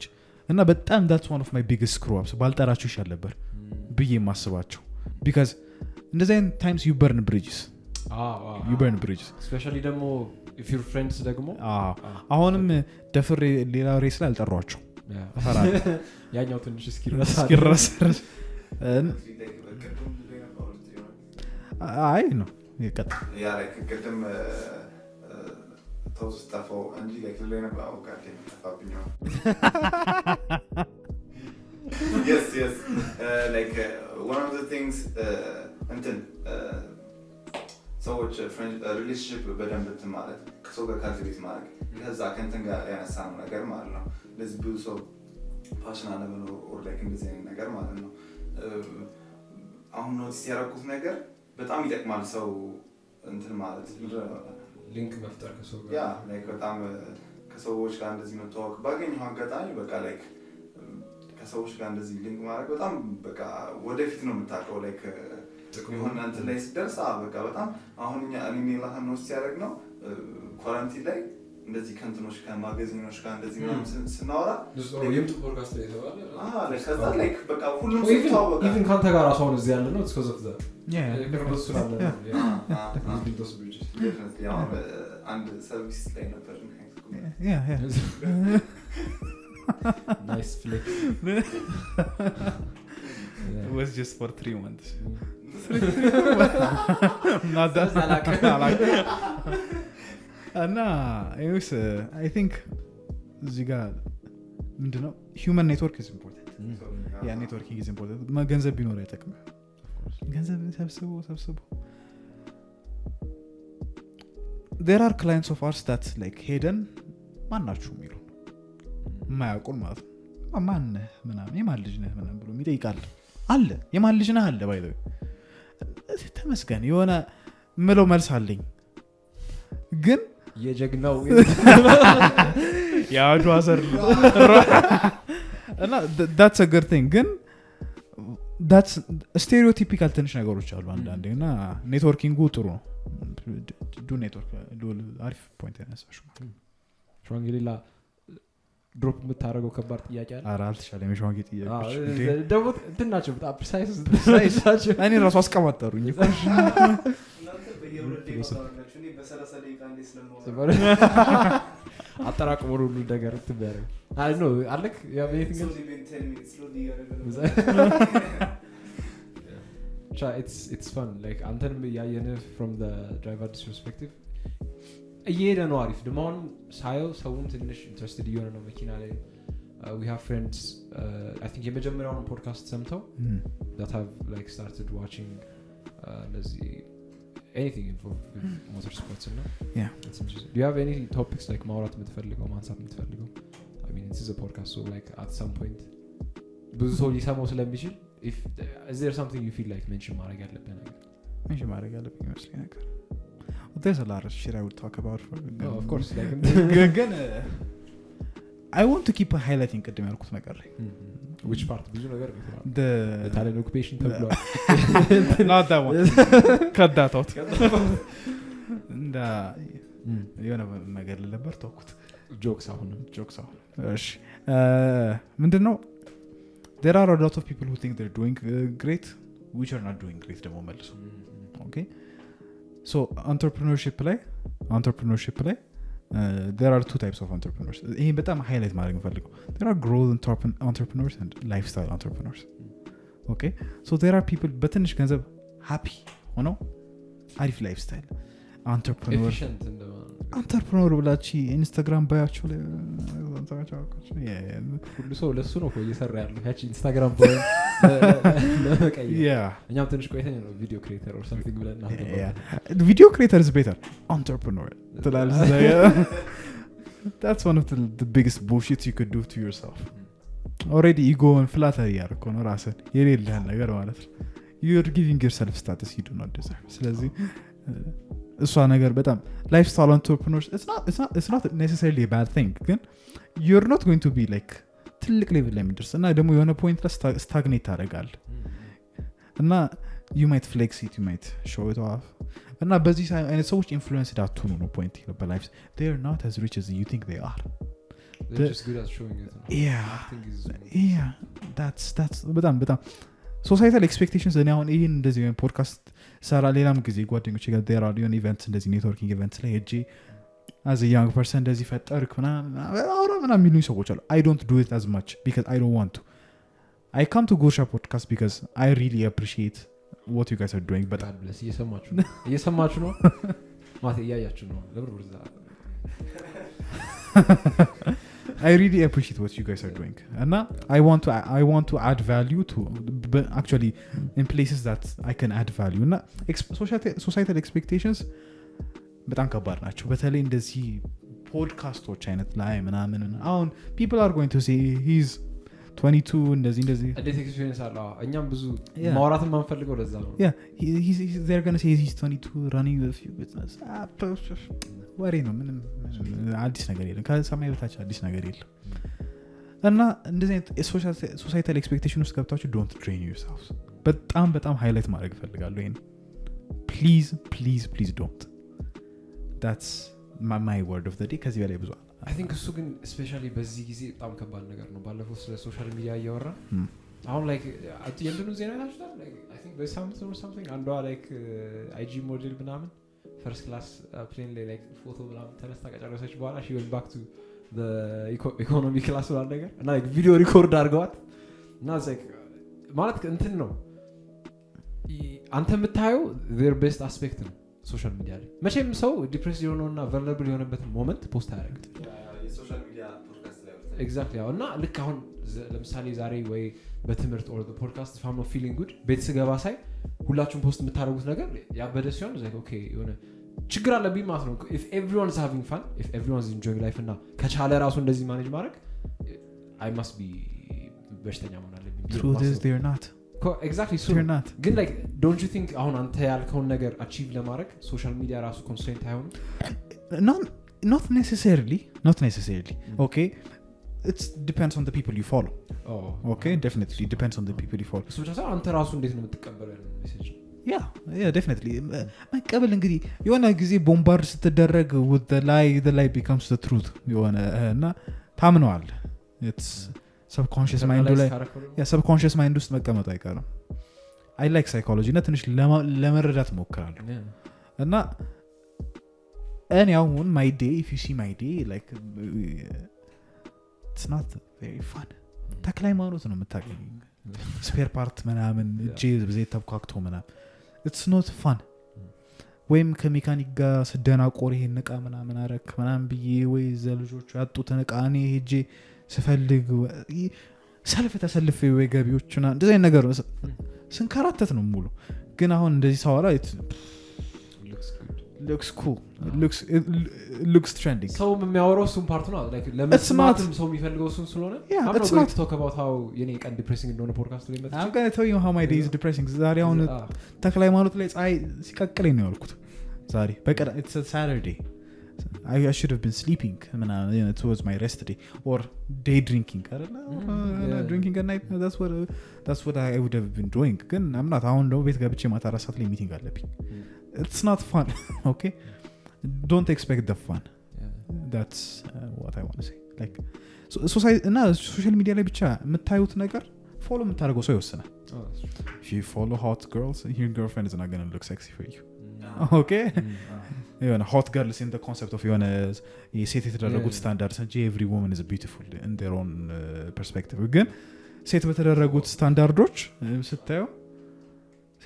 እና በጣም that's one of my biggest screw ups ባልጠራችሁ ይሻል ነበር ብዬ ማስባቸው because እንደዚህ አይነት times you burn bridges especially ደግሞ if your friends ደግሞ አሁንም ደፍሬ ሌላ ሬስ ላይ አልጠራዋቸው ያኛው ትንሽ እስኪረስ አይ ነው ይቀጥ ያ like ቅድም ተውስታፈው እንጂ like ለኔ ባውቃት ተፋብኛው yes like one of the things እንትን ሰዎች friend relationship በደንብ እንትን ማለት ከሰው ጋር ካልቲቬት ማድረግ ከዛ ከእንትን ጋር ያነሳነው ነገር ማለት ነው ለዚህ ብዙ ሰው ፓሽን አለ ነው or like እንደዚህ አይነት ነገር ማለት ነው አሁን ኖቲስ ያደረኩት ነገር በጣም ይጠቅማል ሰው እንትን ማለት ሊንክ መፍጠር ከሰው ጋር ያ like በጣም ከሰዎች ጋር እንደዚህ መተዋወቅ ባገኘው አጋጣሚ በቃ like ከሰዎች ጋር እንደዚህ ሊንክ ማድረግ በጣም በቃ ወደፊት ነው የምታውቀው like የሆነ እንትን ላይ ሲደርስ በቃ በጣም አሁን እኔ ላህን ኖቲስ ያደረግ ነው ኳራንቲን ላይ እንደዚህ ከንትኖች ከማጋዚኖች ጋር እንደዚህ ምናምን ስናወራ የምት ፖድካስት ላይ ተባለ ከዛ like በቃ ሁሉም ሰው ታወቀ even ካንተ ጋር አሁን እዚህ ያለ ነው because of that አንድ ሰርቪስ ላይ ነበር nice flick it was just for 3 months not that እና anyways I think እዚህ ጋር ምንድነው human network is important networking is important ገንዘብ ቢኖር አይጠቅም ገንዘብ ሰብስቡ there are clients of ours that like ሄደን ማናችሁ የሚሉ ማያውቁን ማለት ነው ማን ምናምን የማን ልጅ ነህ ምናምን ብሎ ይጠይቃል አለ የማን ልጅ ነህ አለ ባይዘው ተመስገን የሆነ ምለው መልስ አለኝ ግን የጀግናው ያጁ አሰር እና that's a good thing ግን that's stereotypical ትንሽ ነገሮች አሉ አንዳንዴ እና ኔትወርኪንጉ ጥሩ ነው ዱ ኔትወርክ አሪፍ ፖይንት ያነሳሽው ሸዋንጌላ ድሮፕ የምታደርገው ከባድ ጥያቄ አለ ኧረ አልተሻለም የሸዋንጌ ጥያቄዎች ደግሞ እንትን ናቸው በጣም ፕሪሳይስ ናቸው እኔ ራሱ አስቀማጠሩኝ አጠራቅሞ ሁሉ ነገር ትበያለህ አይ ኖ አለክ ያ ቤቲንግ it's fun like አንተንም ያየነ from the DriveAddis perspective እየሄደ ነው አሪፍ ደግሞ አሁን ሳየው ሰውን ትንሽ ኢንትረስትድ እየሆነ ነው መኪና ላይ we have friends I think የመጀመሪያውን ፖድካስት ሰምተው that have like started watching anything involved with motorsports and yeah do you have any topics like ማውራት የምትፈልገው ማንሳት የምትፈልገው I mean this is a podcast so like at some point ብዙ ሰው ሊሰማው ስለሚችል if is there something you feel like mention ማድረግ ያለብህ ይመስለኝ ነገር there's a lot of shit I would talk about for of course like ግን I want to keep highlighting ቅድም ያልኩት ነገር ላይ which part ብዙ ነገር ነው the talent occupation ተብሏል not that one cut that out እንዳ የሆነ ነገር ነበር ተውኩት jokes አሁን እሺ ምንድነው there are a lot of people who think they're doing great which are not doing great ደግሞ መልሱ okay so entrepreneurship ላይ there are two types of entrepreneurs ይሄ በጣም ሃይላይት ማድረግ ፈልገው there are growth entrepreneurs and lifestyle entrepreneurs okay so there are people በትንሽ ገንዘብ happy ሆነው አሪፍ lifestyle entrepreneur ብላችሁ ኢንስታግራም ባያችሁ ላይ ሁሉ ሰው ለሱ ነው እየሰራ ያለው ያቺ ኢንስታግራም ቦይ ለመቀየር እኛም ትንሽ ቆይተን ነው ቪዲዮ ክሬተር or something ብለን video creator is better entrepreneur that's one of the biggest bullshit you could do to yourself already ego and flatter ያርኮ ነው ራስን የሌለህን ነገር ማለት ነው you're giving yourself status you do not deserve ስለዚህ እሷ ነገር በጣም lifestyle entrepreneurs it's not necessarily a bad thing ግን you're not going to be like ትልቅ ሌቭል ላይ ምድርስ እና ደግሞ የሆነ ፖይንት ላይ stagnate ታደርጋለህ እና you might flex it you might show it off እና በዚህ አይነት ሰዎች ኢንፍሉዌንስ ዳትሆኑ ነው ፖይንት በላይፍ they are not as rich as you think they are they're just good at showing it yeah that's በጣም ሶሳይታል ኤክስፔክቴሽንስ እኔ አሁን ይሄን እንደዚህ ወይ ፖድካስት ሰራ ሌላም ጊዜ ጓደኞቼ ጋር there are even events እንደዚህ ኔትወርኪንግ ኢቨንትስ ላይ ሄጄ as a young person እንደዚህ ፈጠርክ ምናምን የሚሉኝ ሰዎች አሉ I don't do it as much because I don't want to I come to Gursha podcast because I really appreciate what you guys are doing but God bless እየሰማችሁ ነው ማለት ያያችሁ ነው ለብር ብርዛ I really appreciate what you guys are doing and I want to add value to but actually in places that I can add value እና societal expectations በጣም ከባድ ናቸው በተለይ እንደዚህ ፖድካስቶች አይነት ላይ ምናምን አሁን people are going to say he's 22 እንደዚህ እንዴት ኤክስፒሪየንስ አለው እኛም ብዙ ማውራትም ማንፈልገው ለዛ ነው they're going to say he's 22 running a few business ወሬ ነው ምንም አዲስ ነገር የለም ከሰማይ በታች አዲስ ነገር የለም እና እንደዚህ ሶሳይታል ኤክስፔክቴሽን ውስጥ ገብታችሁ don't drain yourselves በጣም ሃይላይት ማድረግ ፈልጋለሁ ይሄን please don't that's my word of the day ከዚህ በላይ ብዙ I think እሱ ግን especially በዚህ ጊዜ በጣም ከባድ ነገር ነው ባለፈው ስለ ሶሻል ሚዲያ እያወራ አሁን like የእንትኑ ዜና ታችኋል like I think there's something አንዷ like IG ሞዴል ምናምን first class plane ላይ like ፎቶ ምናምን ተነስታ ከጨረሰች በኋላ she went back to the economy class ወላ ነገር እና like ቪዲዮ ሪኮርድ አድርገዋት እና like ማለት እንትን ነው አንተ የምታየው their best aspect ነው ሶሻል ሚዲያ ላይ መቼም ሰው ዲፕሬስ የሆነውና vulnerable የሆነበት ሞመንት ፖስት አያደርግም የሶሻል ሚዲያ ፖድካስት ላይ exactly እና ልክ አሁን ለምሳሌ ዛሬ ወይ በትምህርት or the podcast if I'm not feeling good ቤት ስገባ ሳይ ሁላችሁም ፖስት የምታደርጉት ነገር ያበደ ሲሆን like okay የሆነ ችግር አለብኝ ማለት ነው if everyone is having fun if everyone is enjoying life እና ከቻለ ራሱ እንደዚህ ማኔጅ ማድረግ I must be በሽተኛ መሆን አለብኝ truth is they're not exactly so ግን like don't you think አሁን አንተ ያልከውን ነገር achieve ለማድረግ ሶሻል ሚዲያ ራሱ constraint አይሆንም not necessarily okay it depends on the people you follow okay definitely depends on the people you follow so just አንተ ራሱ እንዴት ነው የምትቀበለው ያን ሜሴጅ yeah definitely መቀበል እንግዲህ የሆነ ጊዜ ቦምባርድ ስትደረግ with the lie becomes the truth የሆነ እና ታምነዋል it's subconscious mind ላይ subconscious mind ውስጥ መቀመጡ አይቀርም I like psychology እና ትንሽ ለመረዳት ሞክራለሁ እና አሁን my day if you see my day like it's not very fun ተክላይ ማውራት ነው የምታገኝ ስፔር ፓርት ምናምን ዘይት ተብካክቶ ምናምን it's not fun ወይም ከሜካኒክ ጋር ስደናቆር ይሄን እቃ ምናምን አረክ ምናምን ብዬ ወይ ዘልጆቹ ያጡትን እቃ እኔ ሄጄ ስፈልግ ሰልፍ ተሰልፈ ወይ ገቢዎችና እንደዚህ አይነት ነገር ስንከራተት ነው ሙሉ ግን አሁን እንደዚህ ሳወራ looks cool looks trending ሰው የሚያወራው እሱን ፓርት ነው like ለመስማትም ሰው የሚፈልገው እሱን ስለሆነ I'm not going to talk about how የኔ ቀን depressing እንደሆነ ፖድካስት ላይ መጥቼ I'm going to tell you how my day is depressing ዛሬ አሁን ተክላይ ማለት ላይ ፀሐይ ሲቀቅለኝ ነው ያልኩት ዛሬ በቀን it's a Saturday I should have been sleeping it was my rest day or day drinking drinking at night that's what I would have been doing ግን I'm not አሁን ነው ቤት ገብቼ ማታ 4 ሰዓት ላይ ሚቲንግ አለብኝ it's not fun okay don't expect the fun that's what I want to say like society እና social media ላይ ብቻ የምታዩት ነገር follow የምታደርገው ሰው ይወስናል if you follow hot girls your girlfriend is not going to look sexy for you okay የሆነ hot girls in the concept of የሆነ ሴት የተደረጉት ስታንዳርድስ እንጂ every woman is beautiful in their own perspective ግን ሴት በተደረጉት ስታንዳርዶች ስታዩ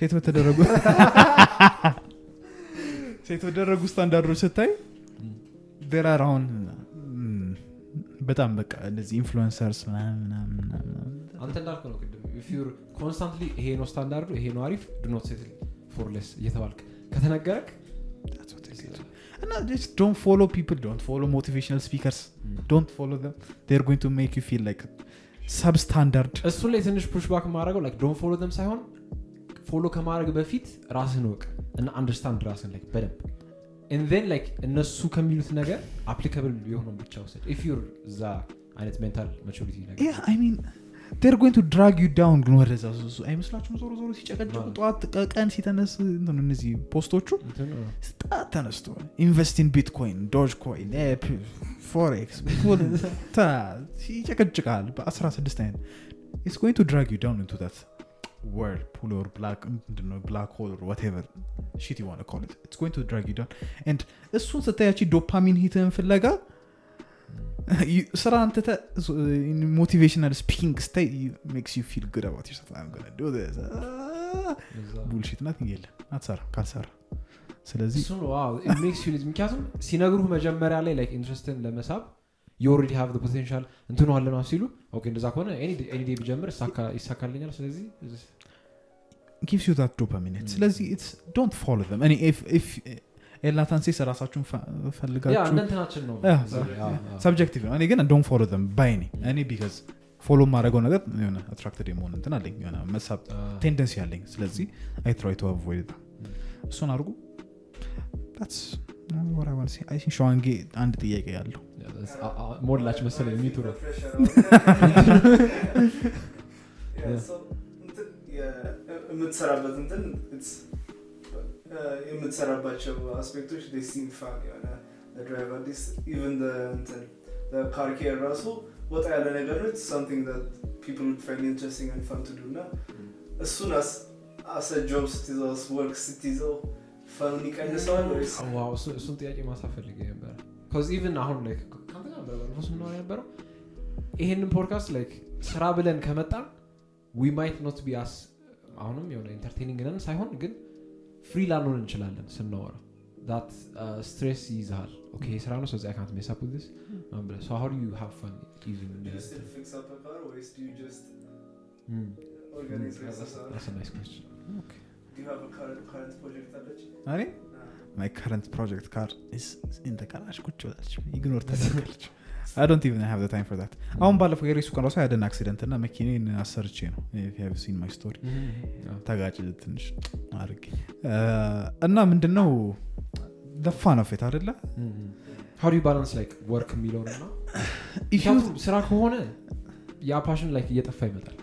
ሴት በተደረጉት ስታንዳርዶች ስታይ there are on በጣም በቃ እንደዚህ ኢንፍሉዌንሰርስ ምናምን አንተ እንዳልከው ነው ቅድም if you constantly ይሄ ነው ስታንዳርዱ ይሄ ነው አሪፍ do not settle for less እየተባልክ ከተነገረክ that's what it is and just don't follow people don't follow motivational speakers don't follow them they're going to make you feel like substandard እሱ ላይ ትንሽ push back ማድረገው like don't follow them ሳይሆን follow ከማድረግ በፊት ራስህን ወቅ እና understand ራስህን like በደንብ and then like እነሱ ከሚሉት ነገር applicable ቢሆን ብቻ ወሰድ if you're za አይነት mental maturity ነገር yeah I mean they're going to drag you down ግን ወደዛ አይመስላችሁም ዞሮ ዞሮ ሲጨቀጭቁ ጧት ቀን ሲተነስ እነዚህ ፖስቶቹ ተነስቶ ኢንቨስት ኢን ቢትኮይን ዶጅ ኮይን ፎሬክስ ሲጨቀጭቃል በ16 አይነት it's going to drag you down into that whirlpool or black hole or whatever shit you want to call it it's going to drag you down and እሱን ስታያቺ ዶፓሚን ሂትን ፍለጋ ስራ አንተ motivational speaking stay makes you feel good about yourself I'm going to do this bullshit nothing የለ አትሰራ ካልሰራ ስለዚህ እሱ ነው it makes you ምክንያቱም ሲነግሩህ መጀመሪያ ላይ like interesting ለመሳብ you already have the potential እንትኑ አለ ነው ሲሉ ኦኬ እንደዛ ከሆነ any day ቢጀምር ይሳካልኛል ስለዚህ gives you that dopamine ስለዚህ it's don't follow them and if ኤላታንሲስ ራሳችሁን ፈልጋችሁ ያ እንደንተናችን ነው subjective ነው እኔ ግን don't follow them by any because follow ማድረገው ነገር የሆነ attracted የመሆን እንትን አለኝ የሆነ መሳብ ቴንደንሲ አለኝ ስለዚህ I try to avoid that እሱን አድርጉ that's what I want to say I think ሸዋንጌ አንድ ጥያቄ ያለው ሞላች መሰለኝ የሚቱራ የምትሰራበት እንትን የምትሰራባቸው አስፔክቶች they seem fun የሆነ DriveAddis even the car care ራሱ ወጣ ያለ ነገር ነው something that people would find interesting and fun to do እና እሱን as a job ስትይዘው as work ስትይዘው fun ይቀንሰዋል ወይስ ዋው እሱን ጥያቄ ማሳፈልግ ነበር because even አሁን like ካንተና በርፎስ ነው የነበረው ይሄንን ፖድካስት like ስራ ብለን ከመጣን we might not be as አሁንም የሆነ entertaining ነን ሳይሆን ግን ፍሪ ላንሆን እንችላለን ስናወራ that stress ይዛል okay ስራ ነው so I can't mess up with this so how do you have fun using do you still fix up a car or do you just organize that's a nice question okay do you have a current project አለች አሬ my current project car is in the garage ቁጭ ብላለች ignore ተደርጋለች I don't even have the time for that አሁን ባለፈው የሬሱ ቀን ራሱ ያደን አክሲደንት እና መኪናዬን አሰርቼ ነው if you have seen my story ታጋጭ ትንሽ አርግ እና ምንድነው the fun of it አይደለ how do you balance like work የሚለውና if you ስራ ከሆነ ያ passion like እየጠፋ ይመጣል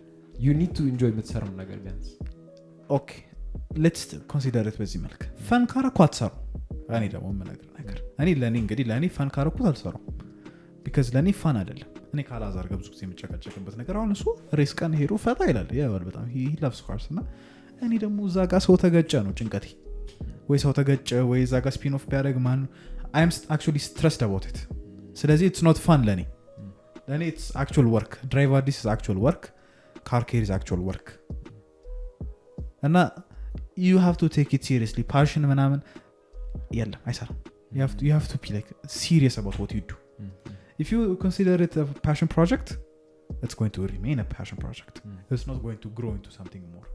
you need to enjoy የምትሰራው ነገር ቢያንስ okay let's consider it በዚህ መልክ fun ካረኩ አትሰሩ እኔ ደግሞ ነገር እኔ ለኔ እንግዲህ ለኔ fun ካረኩ አልሰራው because ለኔ fun አይደለም እኔ ካላዛር ገብዙ ጊዜ የምጨቀጨቅበት ነገር አሁን እሱ ሬስ ቀን ሄዶ ፈታ ይላል ያው በጣም he loves cars እና እኔ ደግሞ እዛ ጋር ሰው ተገጨ ነው ጭንቀቴ ወይ ሰው ተገጨ ወይ እዛ ጋር ስፒን ኦፍ ቢያደርግ ማን I am actually stressed about it ስለዚህ it's not fun ለኔ it's actual work DriveAddis is actual work car care is actual work እና you have to take it seriously passion ምናምን የለም አይሰራም you have to be like serious about what you do if you consider it a passion project it's going to remain a passion project it's not going to grow into something more